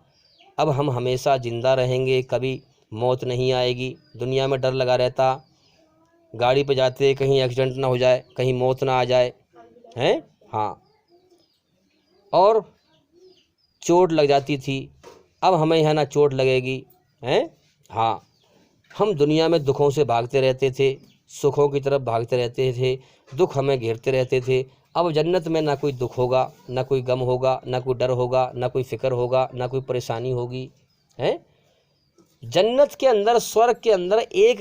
Speaker 2: اب ہم ہمیشہ زندہ رہیں گے، کبھی موت نہیں آئے گی۔ دنیا میں ڈر لگا رہتا، گاڑی پہ جاتے کہیں ایکسیڈنٹ نہ ہو جائے، کہیں موت نہ آ جائے، ہاں۔ اور چوٹ لگ جاتی تھی، اب ہمیں یہاں نہ چوٹ لگے گی ہیں۔ ہاں، ہم دنیا میں دکھوں سے بھاگتے رہتے تھے، سکھوں کی طرف بھاگتے رہتے تھے، دکھ ہمیں گھیرتے رہتے تھے۔ اب جنت میں نہ کوئی دکھ ہوگا، نہ کوئی غم ہوگا، نہ کوئی ڈر ہوگا، نہ کوئی فکر ہوگا، نہ کوئی پریشانی ہوگی ہیں۔ جنت کے اندر، سورگ کے اندر ایک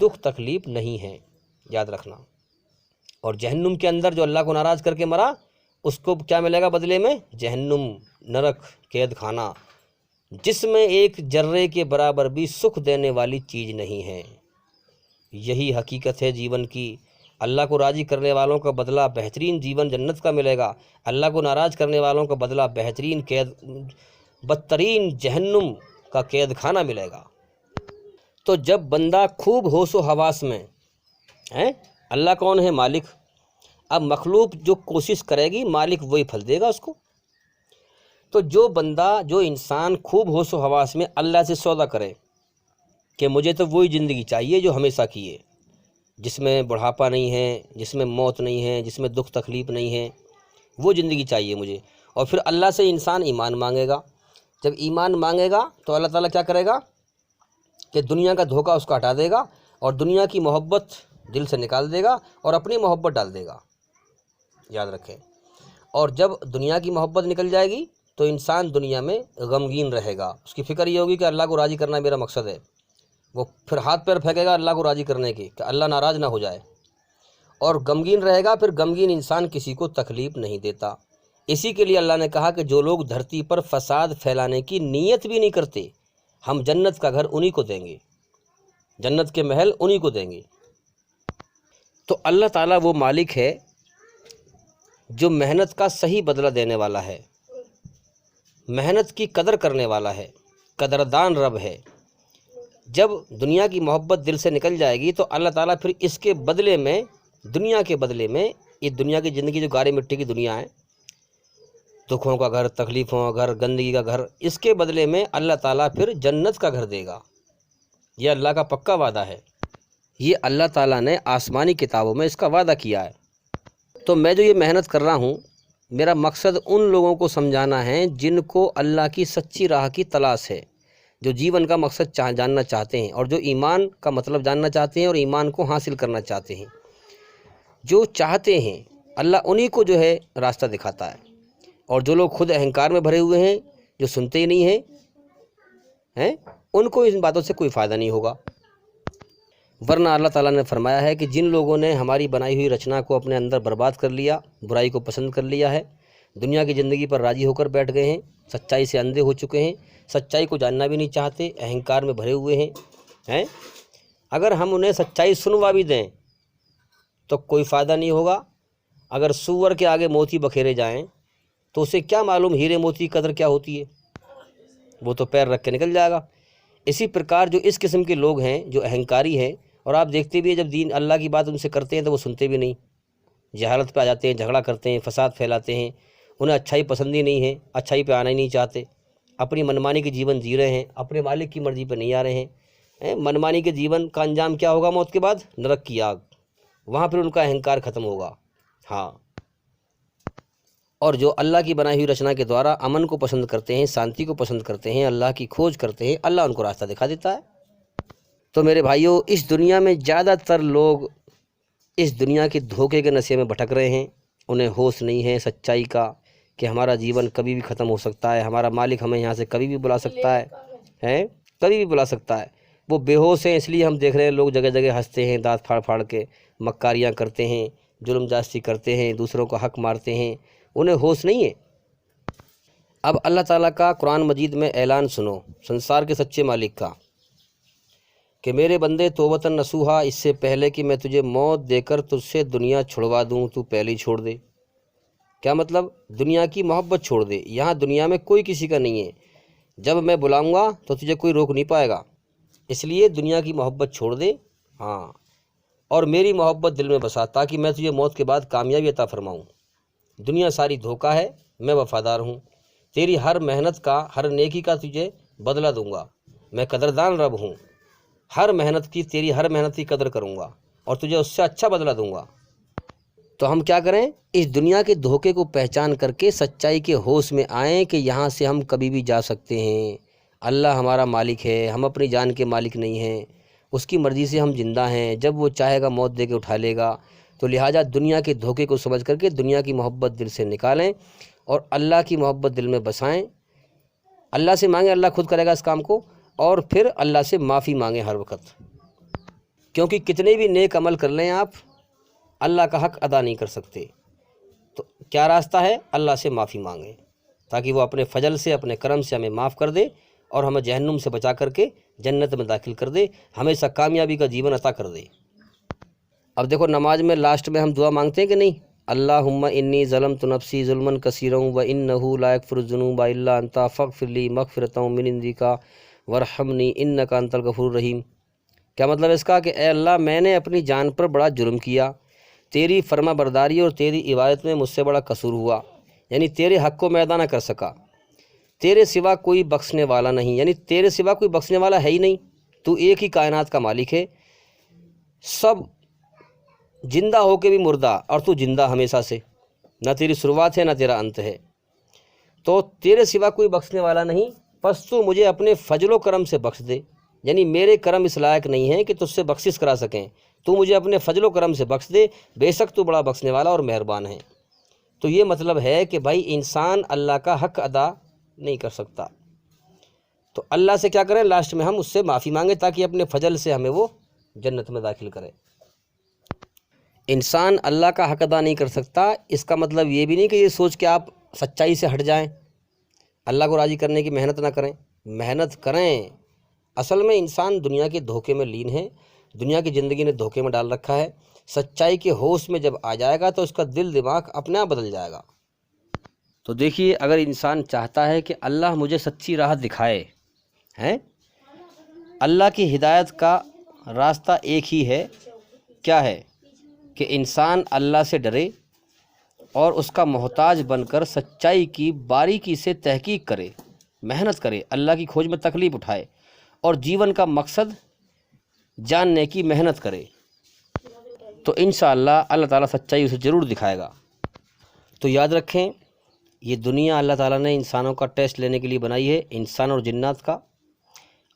Speaker 2: دکھ تکلیف نہیں ہے، یاد رکھنا۔ اور جہنم کے اندر جو اللہ کو ناراض کر کے مرا، اس کو کیا ملے گا بدلے میں؟ جہنم، نرک، قید خانہ، جس میں ایک ذرے کے برابر بھی سکھ دینے والی چیز نہیں ہے۔ یہی حقیقت ہے جیون کی۔ اللہ کو راضی کرنے والوں کا بدلہ بہترین جیون جنت کا ملے گا، اللہ کو ناراض کرنے والوں کا بدلہ بہترین بدترین جہنم کا قید خانہ ملے گا۔ تو جب بندہ خوب ہوش و حواس میں ہیں، اللہ کون ہے؟ مالک۔ اب مخلوق جو کوشش کرے گی، مالک وہی پھل دے گا اس کو۔ تو جو بندہ، جو انسان خوب ہوش و حواس میں اللہ سے سودا کرے کہ مجھے تو وہی زندگی چاہیے جو ہمیشہ کی ہے، جس میں بڑھاپا نہیں ہے، جس میں موت نہیں ہے، جس میں دکھ تکلیف نہیں ہے، وہ زندگی چاہیے مجھے۔ اور پھر اللہ سے انسان ایمان مانگے گا۔ جب ایمان مانگے گا تو اللہ تعالیٰ کیا کرے گا کہ دنیا کا دھوکہ اس کو ہٹا دے گا، اور دنیا کی محبت دل سے نکال دے گا اور اپنی محبت ڈال دے گا، یاد رکھیں۔ اور جب دنیا کی محبت نکل جائے گی تو انسان دنیا میں غمگین رہے گا، اس کی فکر یہ ہوگی کہ اللہ کو راضی کرنا میرا مقصد ہے۔ وہ پھر ہاتھ پیر پھینکے گا اللہ کو راضی کرنے کی کہ اللہ ناراض نہ ہو جائے، اور غمگین رہے گا۔ پھر غمگین انسان کسی کو تکلیف نہیں دیتا۔ اسی کے لیے اللہ نے کہا کہ جو لوگ دھرتی پر فساد پھیلانے کی نیت بھی نہیں کرتے، ہم جنت کا گھر انہی کو دیں گے، جنت کے محل انہی کو دیں گے۔ تو اللہ تعالیٰ وہ مالک ہے جو محنت کا صحیح بدلہ دینے والا ہے، محنت کی قدر کرنے والا ہے، قدردان رب ہے۔ جب دنیا کی محبت دل سے نکل جائے گی تو اللہ تعالیٰ پھر اس کے بدلے میں، دنیا کے بدلے میں، یہ دنیا کی زندگی جو گارے مٹی کی دنیا ہے، دکھوں کا گھر، تکلیفوں کا گھر، گندگی کا گھر، اس کے بدلے میں اللہ تعالیٰ پھر جنت کا گھر دے گا۔ یہ اللہ کا پکا وعدہ ہے، یہ اللہ تعالیٰ نے آسمانی کتابوں میں اس کا وعدہ کیا ہے۔ تو میں جو یہ محنت کر رہا ہوں، میرا مقصد ان لوگوں کو سمجھانا ہے جن کو اللہ کی سچی راہ کی تلاش ہے، جو جیون کا مقصد جاننا چاہتے ہیں، اور جو ایمان کا مطلب جاننا چاہتے ہیں اور ایمان کو حاصل کرنا چاہتے ہیں، جو چاہتے ہیں، اللہ انہی کو جو ہے راستہ دکھاتا ہے۔ اور جو لوگ خود اہنکار میں بھرے ہوئے ہیں، جو سنتے ہی نہیں ہیں، ان کو ان باتوں سے کوئی فائدہ نہیں ہوگا۔ ورنہ اللہ تعالیٰ نے فرمایا ہے کہ جن لوگوں نے ہماری بنائی ہوئی رچنا کو اپنے اندر برباد کر لیا، برائی کو پسند کر لیا ہے، دنیا کی زندگی پر راضی ہو کر بیٹھ گئے ہیں، سچائی سے اندھے ہو چکے ہیں، سچائی کو جاننا بھی نہیں چاہتے، اہنکار میں بھرے ہوئے ہیں، اگر ہم انہیں سچائی سنوا بھی دیں تو کوئی فائدہ نہیں ہوگا۔ اگر سور کے آگے موتی بکھیرے جائیں تو اسے کیا معلوم ہیرے موتی کی قدر کیا ہوتی ہے، وہ تو پیر رکھ کے نکل جائے گا۔ اسی پرکار جو اس قسم کے لوگ ہیں، جو اہنکاری ہیں، اور آپ دیکھتے بھی ہیں جب دین اللہ کی بات ان سے کرتے ہیں تو وہ سنتے بھی نہیں، جہالت پہ آ جاتے ہیں، جھگڑا کرتے ہیں، فساد پھیلاتے ہیں، انہیں اچھائی پسند ہی نہیں ہے، اچھائی پہ آنا ہی نہیں چاہتے، اپنی منمانی کے جیون جی رہے ہیں، اپنے مالک کی مرضی پہ نہیں آ رہے ہیں۔ منمانی کے جیون کا انجام کیا ہوگا؟ موت کے بعد نرک کی آگ، وہاں پھر ان کا اہنکار ختم ہوگا۔ ہاں، اور جو اللہ کی بنائی ہوئی رچنا کے دوارا امن کو پسند کرتے ہیں، شانتی کو پسند کرتے ہیں، اللہ کی کھوج کرتے ہیں، اللہ ان کو راستہ دکھا دیتا ہے۔ تو میرے بھائیوں، اس دنیا میں زیادہ تر لوگ اس دنیا کے دھوکے کے نشے میں بھٹک رہے ہیں، انہیں ہوش نہیں ہے سچائی کا کہ ہمارا جیون کبھی بھی ختم ہو سکتا ہے، ہمارا مالک ہمیں یہاں سے کبھی بھی بلا سکتا ہے، کبھی بھی بلا سکتا ہے۔ وہ بے ہوش ہیں، اس لیے ہم دیکھ رہے ہیں لوگ جگہ جگہ ہنستے ہیں، دانت پھاڑ پھاڑ کے مکاریاں کرتے ہیں، ظلم جاستی کرتے ہیں، دوسروں کا حق مارتے ہیں، انہیں ہوش نہیں ہے۔ اب اللہ تعالیٰ کا قرآن مجید میں اعلان سنو سنسار کے سچے مالک کا کہ میرے بندے توبۃ نصوحا، اس سے پہلے کہ میں تجھے موت دے کر تجھ سے دنیا چھڑوا دوں تو پہلے ہی چھوڑ دے۔ کیا مطلب؟ دنیا کی محبت چھوڑ دے۔ یہاں دنیا میں کوئی کسی کا نہیں ہے، جب میں بلاؤں گا تو تجھے کوئی روک نہیں پائے گا، اس لیے دنیا کی محبت چھوڑ دے، ہاں، اور میری محبت دل میں بسا تاکہ میں تجھے موت کے بعد کامیابی عطا فرماؤں۔ دنیا ساری دھوکہ ہے، میں وفادار ہوں، تیری ہر محنت کا، ہر نیکی کا تجھے بدلہ دوں گا، میں قدردان رب ہوں، ہر محنت کی، تیری ہر محنت کی قدر کروں گا اور تجھے اس سے اچھا بدلہ دوں گا۔ تو ہم کیا کریں؟ اس دنیا کے دھوکے کو پہچان کر کے سچائی کے ہوش میں آئیں کہ یہاں سے ہم کبھی بھی جا سکتے ہیں، اللہ ہمارا مالک ہے، ہم اپنی جان کے مالک نہیں ہیں، اس کی مرضی سے ہم زندہ ہیں، جب وہ چاہے گا موت دے کے اٹھا لے گا۔ تو لہٰذا دنیا کے دھوکے کو سمجھ کر کے دنیا کی محبت دل سے نکالیں اور اللہ کی محبت دل میں بسائیں، اللہ سے مانگیں، اللہ خود کرے گا اس کام کو، اور پھر اللہ سے معافی مانگیں ہر وقت، کیونکہ کتنے بھی نیک عمل کر لیں آپ اللہ کا حق ادا نہیں کر سکتے۔ تو کیا راستہ ہے؟ اللہ سے معافی مانگیں تاکہ وہ اپنے فضل سے، اپنے کرم سے ہمیں معاف کر دے اور ہمیں جہنم سے بچا کر کے جنت میں داخل کر دے، ہمیشہ کامیابی کا جیون عطا کر دے۔ اب دیکھو نماز میں لاسٹ میں ہم دعا مانگتے ہیں کہ نہیں؟ اللہم انی ظلمت نفسی ظلما کثیرا وانہ لا یغفر الذنوب الا انت فاغفر لی مغفرۃ من عندک وارحمنی انک انت الغفور الرحیم۔ کیا مطلب اس کا؟ کہ اے اللہ، میں نے اپنی جان پر بڑا جرم کیا، تیری فرما برداری اور تیری عبادت میں مجھ سے بڑا قصور ہوا، یعنی تیرے حق کو میں ادا نہ کر سکا، تیرے سوا کوئی بخشنے والا نہیں، یعنی تیرے سوا کوئی بخشنے والا ہے ہی نہیں، تو ایک ہی کائنات کا مالک ہے، سب زندہ ہو کے بھی مردہ، اور تو زندہ ہمیشہ سے، نہ تیری شروعات ہے نہ تیرا انت ہے، تو تیرے سوا کوئی بخشنے والا نہیں، پس تو مجھے اپنے فضل و کرم سے بخش دے، یعنی میرے کرم اس لائق نہیں ہے کہ تجھ سے بخشش کرا سکیں، تو مجھے اپنے فضل و کرم سے بخش دے، بے شک تو بڑا بخشنے والا اور مہربان ہے۔ تو یہ مطلب ہے کہ بھائی انسان اللہ کا حق ادا نہیں کر سکتا، تو اللہ سے کیا کریں؟ لاسٹ میں ہم اس سے معافی مانگیں تاکہ اپنے فضل سے ہمیں وہ جنت میں داخل کرے۔ انسان اللہ کا حق ادا نہیں کر سکتا، اس کا مطلب یہ بھی نہیں کہ یہ سوچ کے آپ سچائی سے ہٹ جائیں، اللہ کو راضی کرنے کی محنت نہ کریں، محنت کریں۔ اصل میں انسان دنیا کے دھوکے میں لین ہے، دنیا کی زندگی نے دھوکے میں ڈال رکھا ہے، سچائی کے ہوش میں جب آ جائے گا تو اس کا دل دماغ اپنے آپ بدل جائے گا۔ تو دیکھیے، اگر انسان چاہتا ہے کہ اللہ مجھے سچی راہ دکھائے، ہیں، اللہ کی ہدایت کا راستہ ایک ہی ہے، کیا ہے؟ کہ انسان اللہ سے ڈرے اور اس کا محتاج بن کر سچائی کی باریکی سے تحقیق کرے، محنت کرے، اللہ کی کھوج میں تکلیف اٹھائے اور جیون کا مقصد جاننے کی محنت کرے، تو انشاءاللہ اللہ تعالیٰ سچائی اسے ضرور دکھائے گا۔ تو یاد رکھیں، یہ دنیا اللہ تعالیٰ نے انسانوں کا ٹیسٹ لینے کے لیے بنائی ہے، انسان اور جنات کا۔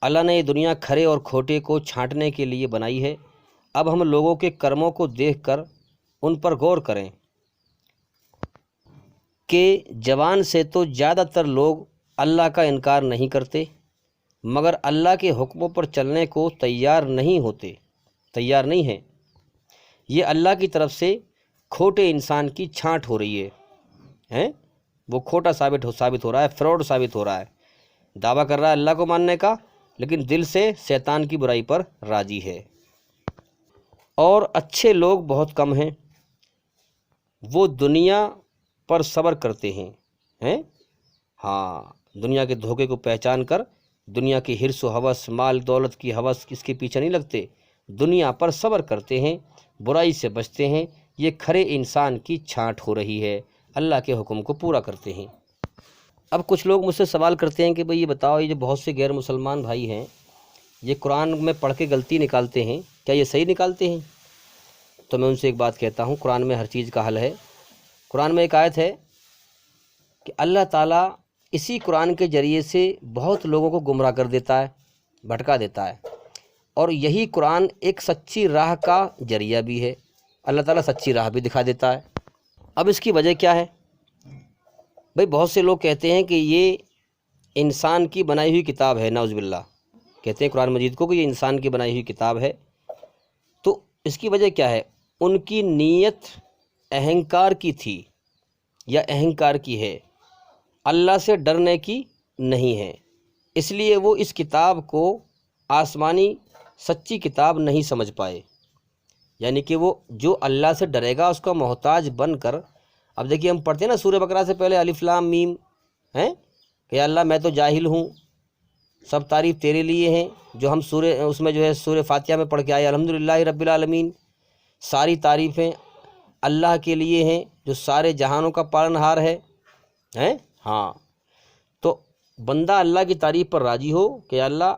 Speaker 2: اللہ نے یہ دنیا کھرے اور کھوٹے کو چھانٹنے کے لیے بنائی ہے۔ اب ہم لوگوں کے کرموں کو دیکھ کر ان پر غور کریں کہ زبان سے تو زیادہ تر لوگ اللہ کا انکار نہیں کرتے، مگر اللہ کے حکموں پر چلنے کو تیار نہیں ہیں۔ یہ اللہ کی طرف سے کھوٹے انسان کی چھانٹ ہو رہی ہے، وہ کھوٹا ثابت ہو رہا ہے، فراڈ ثابت ہو رہا ہے، دعویٰ کر رہا ہے اللہ کو ماننے کا، لیکن دل سے شیطان کی برائی پر راضی ہے۔ اور اچھے لوگ بہت کم ہیں، وہ دنیا پر صبر کرتے ہیں، ہاں، دنیا کے دھوکے کو پہچان کر دنیا کی حرص و ہوس، مال دولت کی ہوس، اس کے پیچھے نہیں لگتے، دنیا پر صبر کرتے ہیں، برائی سے بچتے ہیں، یہ کھرے انسان کی چھانٹ ہو رہی ہے، اللہ کے حکم کو پورا کرتے ہیں۔ اب کچھ لوگ مجھ سے سوال کرتے ہیں کہ بھئی یہ بتاؤ، یہ جو بہت سے غیر مسلمان بھائی ہیں، یہ قرآن میں پڑھ کے غلطی نکالتے ہیں، کیا یہ صحیح نکالتے ہیں؟ تو میں ان سے ایک بات کہتا ہوں، قرآن میں ہر چیز کا حل ہے۔ قرآن میں ایک آیت ہے کہ اللہ تعالیٰ اسی قرآن کے ذریعے سے بہت لوگوں کو گمراہ کر دیتا ہے، بھٹکا دیتا ہے، اور یہی قرآن ایک سچی راہ کا ذریعہ بھی ہے، اللہ تعالیٰ سچی راہ بھی دکھا دیتا ہے۔ اب اس کی وجہ کیا ہے؟ بھئی بہت سے لوگ کہتے ہیں کہ یہ انسان کی بنائی ہوئی کتاب ہے، نعوذ باللہ، کہتے ہیں قرآن مجید کو کہ یہ انسان کی بنائی ہوئی کتاب ہے۔ تو اس کی وجہ کیا ہے؟ ان کی نیت اہنکار کی تھی یا اہنکار کی ہے، اللہ سے ڈرنے کی نہیں ہے، اس لیے وہ اس کتاب کو آسمانی سچی کتاب نہیں سمجھ پائے، یعنی کہ وہ جو اللہ سے ڈرے گا اس کا محتاج بن کر۔ اب دیکھیے، ہم پڑھتے ہیں نا سورہ بقرہ سے پہلے الف لام میم، کہ اللہ میں تو جاہل ہوں، سب تعریف تیرے لیے ہیں، جو ہم اس میں جو ہے سورہ فاتحہ میں پڑھ کے آئے، الحمدللہ رب العالمین، ساری تعریفیں اللہ کے لیے ہیں جو سارے جہانوں کا پالن ہار ہے، ہاں۔ تو بندہ اللہ کی تعریف پر راضی ہو کہ اللہ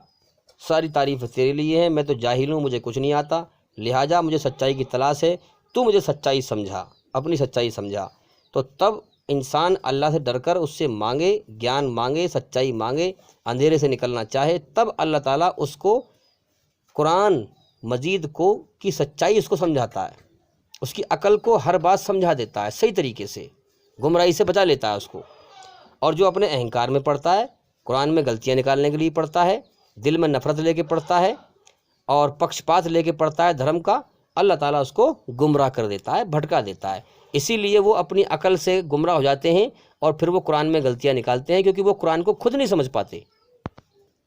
Speaker 2: ساری تعریفیں تیرے لیے ہیں، میں تو جاہل ہوں، مجھے کچھ نہیں آتا، لہٰذا مجھے سچائی کی تلاش ہے، تو مجھے سچائی سمجھا، اپنی سچائی سمجھا، تو تب انسان اللہ سے ڈر کر اس سے مانگے، گیان مانگے، سچائی مانگے، اندھیرے سے نکلنا چاہے، تب اللہ تعالیٰ اس کو قرآن مجید کو کی سچائی اس کو سمجھاتا ہے، اس کی عقل کو ہر بات سمجھا دیتا ہے صحیح طریقے سے، گمراہی سے بچا لیتا ہے اس کو۔ اور جو اپنے اہنکار میں پڑھتا ہے، قرآن میں غلطیاں نکالنے کے لیے پڑھتا ہے، دل میں نفرت لے کے پڑھتا ہے اور پکشپات لے کے پڑھتا ہے دھرم کا، اللہ تعالیٰ اس کو گمراہ کر دیتا ہے، بھٹکا دیتا ہے۔ اسی لیے وہ اپنی عقل سے گمراہ ہو جاتے ہیں اور پھر وہ قرآن میں غلطیاں نکالتے ہیں، کیونکہ وہ قرآن کو خود نہیں سمجھ پاتے،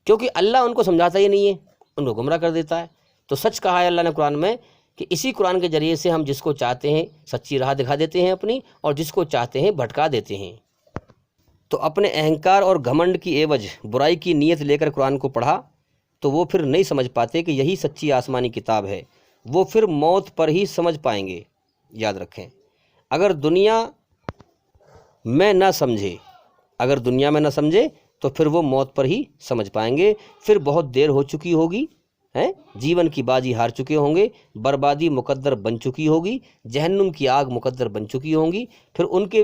Speaker 2: کیونکہ اللہ ان کو سمجھاتا ہی نہیں ہے، ان کو گمراہ کر دیتا ہے۔ تو سچ کہا ہے اللہ نے قرآن میں کہ اسی قرآن کے ذریعے سے ہم جس کو چاہتے ہیں سچی راہ دکھا دیتے ہیں اپنی، اور جس کو چاہتے ہیں بھٹکا دیتے ہیں۔ تو اپنے اہنکار اور گھمنڈ کی عوض برائی کی نیت لے کر قرآن کو پڑھا تو وہ پھر نہیں سمجھ پاتے کہ یہی سچی آسمانی کتاب ہے، وہ پھر موت پر ہی سمجھ پائیں گے۔ یاد رکھیں، اگر دنیا میں نہ سمجھے تو پھر وہ موت پر ہی سمجھ پائیں گے، پھر بہت دیر ہو چکی ہوگی، جیون کی بازی ہار چکے ہوں گے، بربادی مقدر بن چکی ہوگی، جہنم کی آگ مقدر بن چکی ہوں گی، پھر ان کے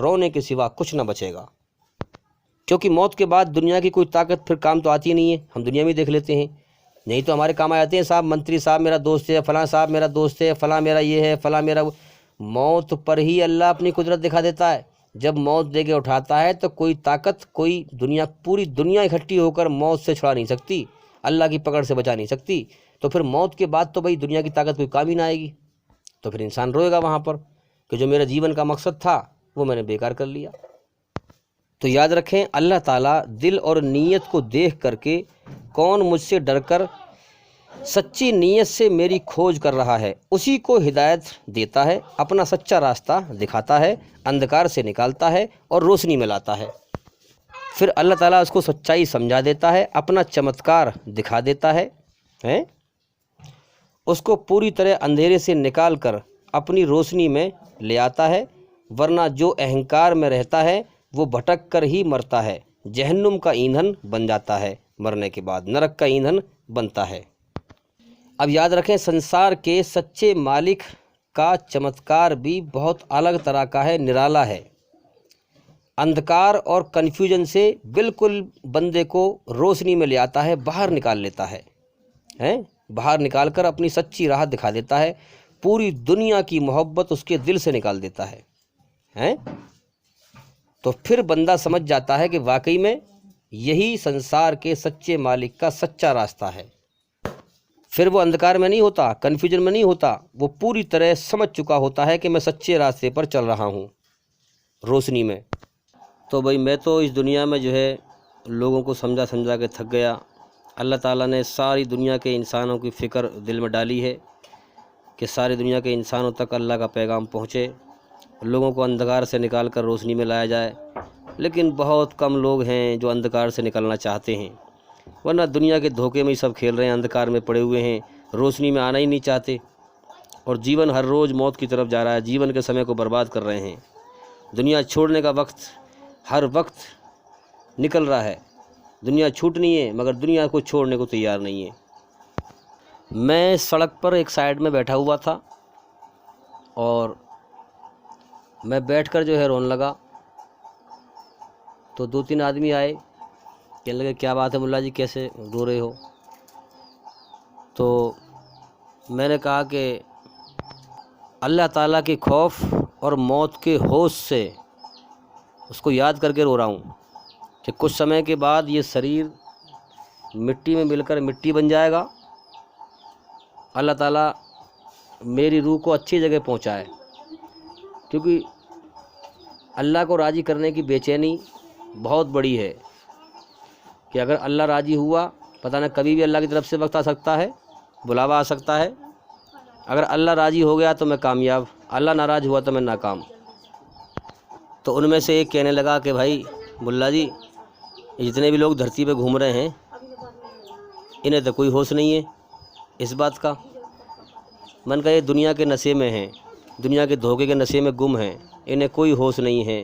Speaker 2: رونے کے سوا کچھ نہ بچے گا، کیونکہ موت کے بعد دنیا کی کوئی طاقت پھر کام تو آتی نہیں ہے۔ ہم دنیا میں دیکھ لیتے ہیں، نہیں تو ہمارے کام آ جاتے ہیں، صاحب منتری صاحب میرا دوست ہے، فلاں صاحب میرا دوست ہے، فلاں میرا یہ ہے، فلاں میرا وہ۔ موت پر ہی اللہ اپنی قدرت دکھا دیتا ہے۔ جب موت دے کے اٹھاتا ہے تو کوئی طاقت، کوئی دنیا، پوری دنیا اکٹھی ہو کر موت سے چھڑا نہیں سکتی، اللہ کی پکڑ سے بچا نہیں سکتی۔ تو پھر موت کے بعد تو بھائی دنیا کی طاقت کوئی کام ہی نہ آئے گی، تو پھر انسان روئے گا وہاں پر کہ جو میرا جیون کا مقصد تھا وہ میں نے بیکار کر لیا۔ تو یاد رکھیں، اللہ تعالیٰ دل اور نیت کو دیکھ کر کے کون مجھ سے ڈر کر سچی نیت سے میری کھوج کر رہا ہے، اسی کو ہدایت دیتا ہے، اپنا سچا راستہ دکھاتا ہے، اندھکار سے نکالتا ہے اور روشنی میں لاتا ہے۔ پھر اللہ تعالیٰ اس کو سچائی سمجھا دیتا ہے، اپنا چمتکار دکھا دیتا ہے، اس کو پوری طرح اندھیرے سے نکال کر اپنی روشنی میں لے آتا ہے، ورنہ جو اہنکار میں رہتا ہے وہ بھٹک کر ہی مرتا ہے، جہنم کا ایندھن بن جاتا ہے، مرنے کے بعد نرک کا ایندھن بنتا ہے۔ اب یاد رکھیں، سنسار کے سچے مالک کا چمتکار بھی بہت الگ طرح کا ہے، نرالا ہے۔ اندھکار اور کنفیوژن سے بالکل بندے کو روشنی میں لے آتا ہے، باہر نکال لیتا ہے، باہر نکال کر اپنی سچی راہ دکھا دیتا ہے، پوری دنیا کی محبت اس کے دل سے نکال دیتا ہے۔ تو پھر بندہ سمجھ جاتا ہے کہ واقعی میں یہی سنسار کے سچے مالک کا سچا راستہ ہے۔ پھر وہ اندھکار میں نہیں ہوتا، کنفیوژن میں نہیں ہوتا، وہ پوری طرح سمجھ چکا ہوتا ہے کہ میں سچے راستے پر چل رہا ہوں، روشنی میں۔ تو بھائی میں تو اس دنیا میں جو ہے لوگوں کو سمجھا کے تھک گیا۔ اللہ تعالیٰ نے ساری دنیا کے انسانوں کی فکر دل میں ڈالی ہے کہ ساری دنیا کے انسانوں تک اللہ کا پیغام پہنچے، لوگوں کو اندھکار سے نکال کر روشنی میں لایا جائے، لیکن بہت کم لوگ ہیں جو اندھکار سے نکلنا چاہتے ہیں، ورنہ دنیا کے دھوکے میں ہی سب کھیل رہے ہیں، اندھکار میں پڑے ہوئے ہیں، روشنی میں آنا ہی نہیں چاہتے، اور جیون ہر روز موت کی طرف جا رہا ہے، جیون کے سمے کو برباد کر رہے ہیں۔ دنیا چھوڑنے کا وقت ہر وقت نکل رہا ہے، دنیا چھوٹنی ہے مگر دنیا کو چھوڑنے کو تیار نہیں ہے۔ میں سڑک پر ایک سائیڈ میں بیٹھا ہوا تھا اور میں بیٹھ کر جو ہے رونے لگا، تو 2-3 آدمی آئے، کہنے لگے کیا بات ہے ملا جی کیسے رو رہے ہو؟ تو میں نے کہا کہ اللہ تعالیٰ کے خوف اور موت کے ہوش سے اس کو یاد کر کے رو رہا ہوں کہ کچھ سمے کے بعد یہ شریر مٹی میں مل کر مٹی بن جائے گا، اللہ تعالیٰ میری روح کو اچھی جگہ پہنچائے، کیونکہ اللہ کو راضی کرنے کی بے چینی بہت بڑی ہے کہ اگر اللہ راضی ہوا، پتہ نہ کبھی بھی اللہ کی طرف سے وقت آ سکتا ہے، بلاوا آ سکتا ہے۔ اگر اللہ راضی ہو گیا تو میں کامیاب، اللہ ناراض ہوا تو میں ناکام۔ تو ان میں سے ایک کہنے لگا کہ بھائی ملا جی، جتنے بھی لوگ دھرتی پہ گھوم رہے ہیں انہیں تو کوئی ہوش نہیں ہے اس بات کا۔ من کہا یہ دنیا کے نشے میں ہیں، دنیا کے دھوکے کے نشے میں گم ہیں، انہیں کوئی ہوش نہیں ہے،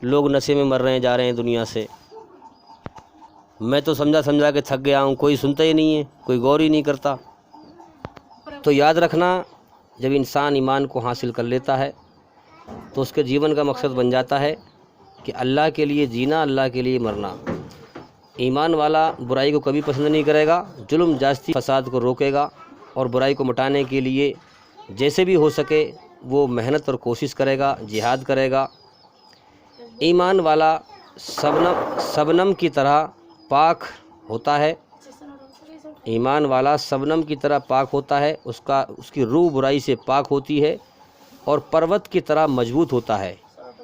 Speaker 2: لوگ نشے میں مر رہے ہیں، جا رہے ہیں دنیا سے۔ میں تو سمجھا کے تھک گیا ہوں، کوئی سنتا ہی نہیں ہے، کوئی غور ہی نہیں کرتا۔ تو یاد رکھنا، جب انسان ایمان کو حاصل کر لیتا ہے تو اس کے جیون کا مقصد بن جاتا ہے کہ اللہ کے لیے جینا، اللہ کے لیے مرنا۔ ایمان والا برائی کو کبھی پسند نہیں کرے گا، ظلم جاستی فساد کو روکے گا اور برائی کو مٹانے کے لیے جیسے بھی ہو سکے وہ محنت اور کوشش کرے گا، جہاد کرے گا۔ ایمان والا شبنم کی طرح پاک ہوتا ہے، ایمان والا شبنم کی طرح پاک ہوتا ہے، اس کی روح برائی سے پاک ہوتی ہے اور پروت کی طرح مضبوط ہوتا ہے،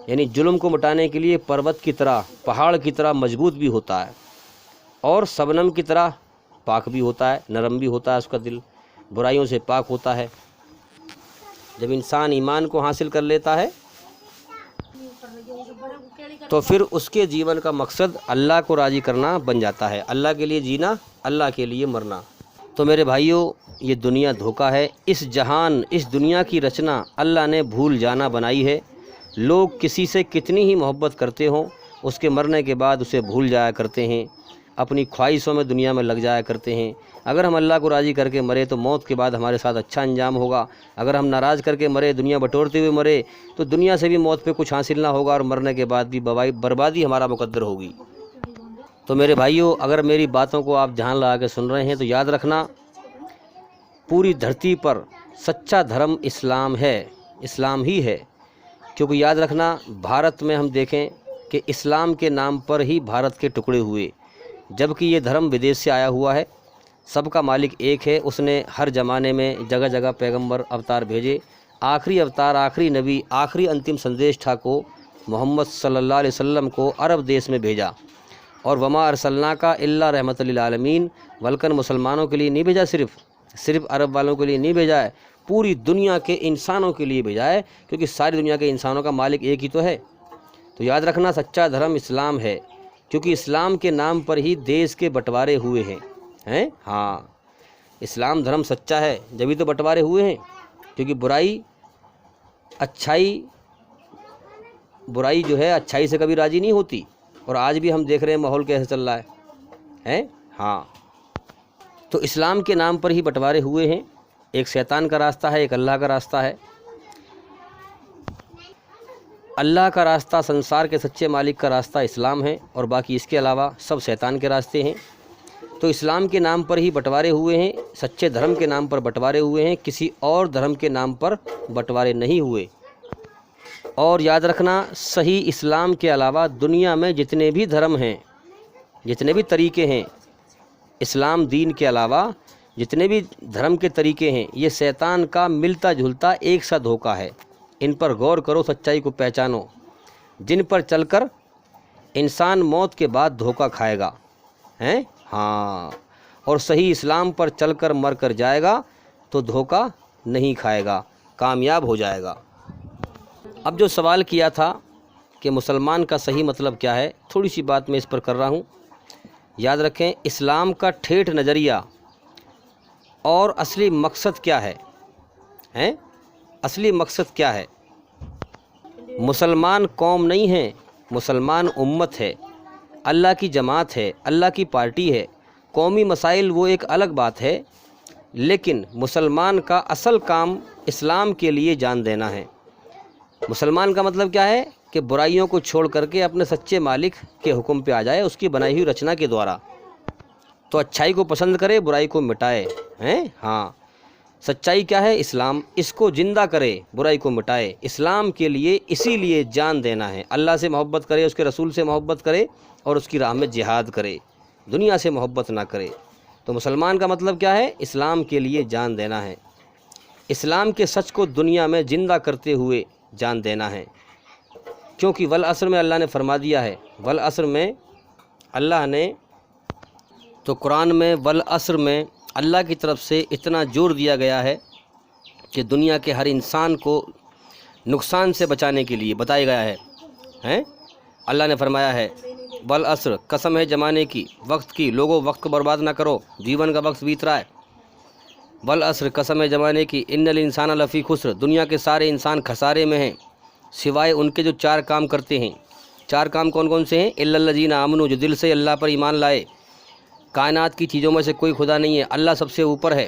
Speaker 2: یعنی ظلم کو مٹانے کے لیے پروت کی طرح، پہاڑ کی طرح مضبوط بھی ہوتا ہے اور شبنم کی طرح پاک بھی ہوتا ہے، نرم بھی ہوتا ہے، اس کا دل برائیوں سے پاک ہوتا ہے۔ جب انسان ایمان کو حاصل کر لیتا ہے تو پھر اس کے جیون کا مقصد اللہ کو راضی کرنا بن جاتا ہے، اللہ کے لیے جینا، اللہ کے لیے مرنا۔ تو میرے بھائیوں، یہ دنیا دھوکہ ہے، اس جہان، اس دنیا کی رچنا اللہ نے بھول جانا بنائی ہے۔ لوگ کسی سے کتنی ہی محبت کرتے ہوں، اس کے مرنے کے بعد اسے بھول جایا کرتے ہیں، اپنی خواہشوں میں دنیا میں لگ جایا کرتے ہیں۔ اگر ہم اللہ کو راضی کر کے مرے تو موت کے بعد ہمارے ساتھ اچھا انجام ہوگا، اگر ہم ناراض کر کے مرے، دنیا بٹورتے ہوئے مرے تو دنیا سے بھی موت پہ کچھ حاصل نہ ہوگا اور مرنے کے بعد بھی بربادی ہمارا مقدر ہوگی۔ تو میرے بھائیوں، اگر میری باتوں کو آپ دھیان لگا کے سن رہے ہیں تو یاد رکھنا، پوری دھرتی پر سچا دھرم اسلام ہے، اسلام ہی ہے۔ کیونکہ یاد رکھنا، بھارت میں ہم دیکھیں کہ اسلام کے نام پر ہی بھارت کے ٹکڑے ہوئے، جبکہ یہ دھرم ودیش سے آیا ہوا ہے۔ سب کا مالک ایک ہے، اس نے ہر زمانے میں جگہ جگہ پیغمبر اوتار بھیجے، آخری اوتار، آخری نبی، آخری انتم سندیش کو محمد صلی اللہ علیہ وسلم کو عرب دیش میں بھیجا، اور وما ارسلناک الا رحمۃ للعالمین، بلکہ مسلمانوں کے لیے نہیں بھیجا، صرف عرب والوں کے لیے نہیں بھیجا ہے، پوری دنیا کے انسانوں کے لیے بھیجا ہے، کیونکہ ساری دنیا کے انسانوں کا مالک ایک ہی تو ہے۔ تو یاد رکھنا، سچا دھرم اسلام ہے، کیونکہ اسلام کے نام پر ہی دیش کے بٹوارے ہوئے ہیں۔ ہاں، اسلام دھرم سچا ہے جبھی تو بٹوارے ہوئے ہیں، کیونکہ برائی جو ہے اچھائی سے کبھی راضی نہیں ہوتی، اور آج بھی ہم دیکھ رہے ہیں ماحول کیسے چل رہا ہے۔ ہاں، تو اسلام کے نام پر ہی بٹوارے ہوئے ہیں، ایک شیطان کا راستہ ہے، ایک اللہ کا راستہ ہے۔ اللہ کا راستہ، سنسار کے سچے مالک کا راستہ اسلام ہے، اور باقی اس کے علاوہ سب شیطان کے راستے ہیں۔ تو اسلام کے نام پر ہی بٹوارے ہوئے ہیں، سچے دھرم کے نام پر بٹوارے ہوئے ہیں، کسی اور دھرم کے نام پر بٹوارے نہیں ہوئے۔ اور یاد رکھنا، صحیح اسلام کے علاوہ دنیا میں جتنے بھی دھرم ہیں، جتنے بھی طریقے ہیں، اسلام دین کے علاوہ جتنے بھی دھرم کے طریقے ہیں، یہ شیطان کا ملتا جلتا ایک سا دھوکہ ہے۔ ان پر غور کرو، سچائی کو پہچانو، جن پر چل کر انسان موت کے بعد دھوکہ کھائے گا، ہاں، اور صحیح اسلام پر چل کر مر کر جائے گا تو دھوکہ نہیں کھائے گا، کامیاب ہو جائے گا۔ اب جو سوال کیا تھا کہ مسلمان کا صحیح مطلب کیا ہے، تھوڑی سی بات میں اس پر کر رہا ہوں۔ یاد رکھیں، اسلام کا ٹھیٹھ نظریہ اور اصلی مقصد کیا ہے؟ اصلی مقصد کیا ہے؟ مسلمان قوم نہیں ہے، مسلمان امت ہے، اللہ کی جماعت ہے، اللہ کی پارٹی ہے۔ قومی مسائل وہ ایک الگ بات ہے، لیکن مسلمان کا اصل کام اسلام کے لیے جان دینا ہے۔ مسلمان کا مطلب کیا ہے؟ کہ برائیوں کو چھوڑ کر کے اپنے سچے مالک کے حکم پہ آ جائے، اس کی بنائی ہوئی رچنا کے دوارا، تو اچھائی کو پسند کرے، برائی کو مٹائے۔ ہاں، سچائی کیا ہے؟ اسلام، اس کو زندہ کرے، برائی کو مٹائے، اسلام کے لیے، اسی لیے جان دینا ہے۔ اللہ سے محبت کرے، اس کے رسول سے محبت کرے اور اس کی راہ میں جہاد کرے، دنیا سے محبت نہ کرے۔ تو مسلمان کا مطلب کیا ہے؟ اسلام کے لیے جان دینا ہے، اسلام کے سچ کو دنیا میں زندہ کرتے ہوئے جان دینا ہے۔ کیونکہ والعصر میں اللہ نے فرما دیا ہے، والعصر میں اللہ نے تو قرآن میں والعصر میں اللہ کی طرف سے اتنا زور دیا گیا ہے کہ دنیا کے ہر انسان کو نقصان سے بچانے کے لیے بتایا گیا ہے۔ اللہ نے فرمایا ہے، والعصر، قسم ہے زمانے کی، وقت کی، لوگوں وقت کو برباد نہ کرو، جیون کا وقت بیت رہا ہے۔ والعصر، قسم ہے زمانے کی، ان الانسان لفی خسر، دنیا کے سارے انسان خسارے میں ہیں، سوائے ان کے جو 4 کام کرتے ہیں۔ 4 کام کون کون سے ہیں؟ الا الذین آمنوا، جو دل سے اللہ پر ایمان لائے۔ کائنات کی چیزوں میں سے کوئی خدا نہیں ہے، اللہ سب سے اوپر ہے،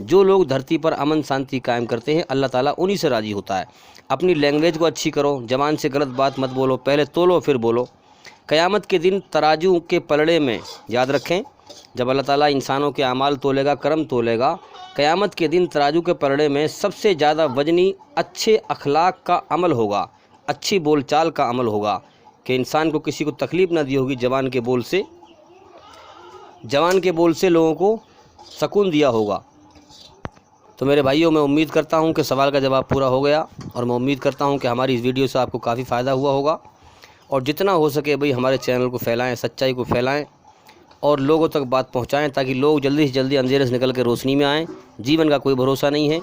Speaker 2: جو لوگ دھرتی پر امن شانتی قائم کرتے ہیں اللہ تعالیٰ انہی سے راضی ہوتا ہے۔ اپنی لینگویج کو اچھی کرو، زبان سے غلط بات مت بولو، پہلے تولو پھر بولو۔ قیامت کے دن ترازو کے پلڑے میں، یاد رکھیں جب اللہ تعالیٰ انسانوں کے اعمال تولے گا، کرم تولے گا، قیامت کے دن ترازو کے پلڑے میں سب سے زیادہ وزنی اچھے اخلاق کا عمل ہوگا، اچھی بول چال کا عمل ہوگا، کہ انسان کو کسی کو تکلیف نہ دی ہوگی، زبان کے بول سے لوگوں کو سکون دیا ہوگا۔ تو میرے بھائیوں، میں امید کرتا ہوں کہ سوال کا جواب پورا ہو گیا، اور میں امید کرتا ہوں کہ ہماری اس ویڈیو سے آپ کو کافی فائدہ ہوا ہوگا، اور جتنا ہو سکے بھئی ہمارے چینل کو پھیلائیں، سچائی کو پھیلائیں اور لوگوں تک بات پہنچائیں، تاکہ لوگ جلدی سے جلدی اندھیرے سے نکل کے روشنی میں آئیں۔ جیون کا کوئی بھروسہ نہیں ہے،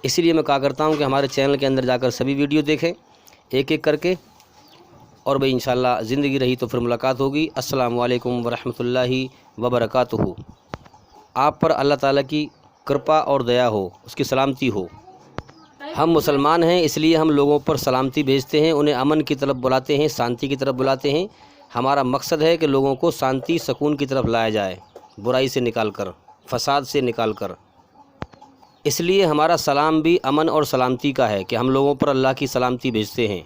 Speaker 2: اسی لیے میں کہا کرتا ہوں کہ ہمارے چینل کے اندر جا کر سبھی ویڈیو دیکھیں ایک ایک کر کے، اور بھئی انشاءاللہ زندگی رہی تو پھر ملاقات ہوگی۔ السلام علیکم ورحمۃ اللہ وبرکاتہ۔ آپ پر اللہ تعالیٰ کی کرپا اور دیا ہو، اس کی سلامتی ہو۔ ہم مسلمان ہیں، اس لیے ہم لوگوں پر سلامتی بھیجتے ہیں، انہیں امن کی طرف بلاتے ہیں، شانتی کی طرف بلاتے ہیں۔ ہمارا مقصد ہے کہ لوگوں کو شانتی سکون کی طرف لایا جائے، برائی سے نکال کر، فساد سے نکال کر۔ اس لیے ہمارا سلام بھی امن اور سلامتی کا ہے، کہ ہم لوگوں پر اللہ کی سلامتی بھیجتے ہیں۔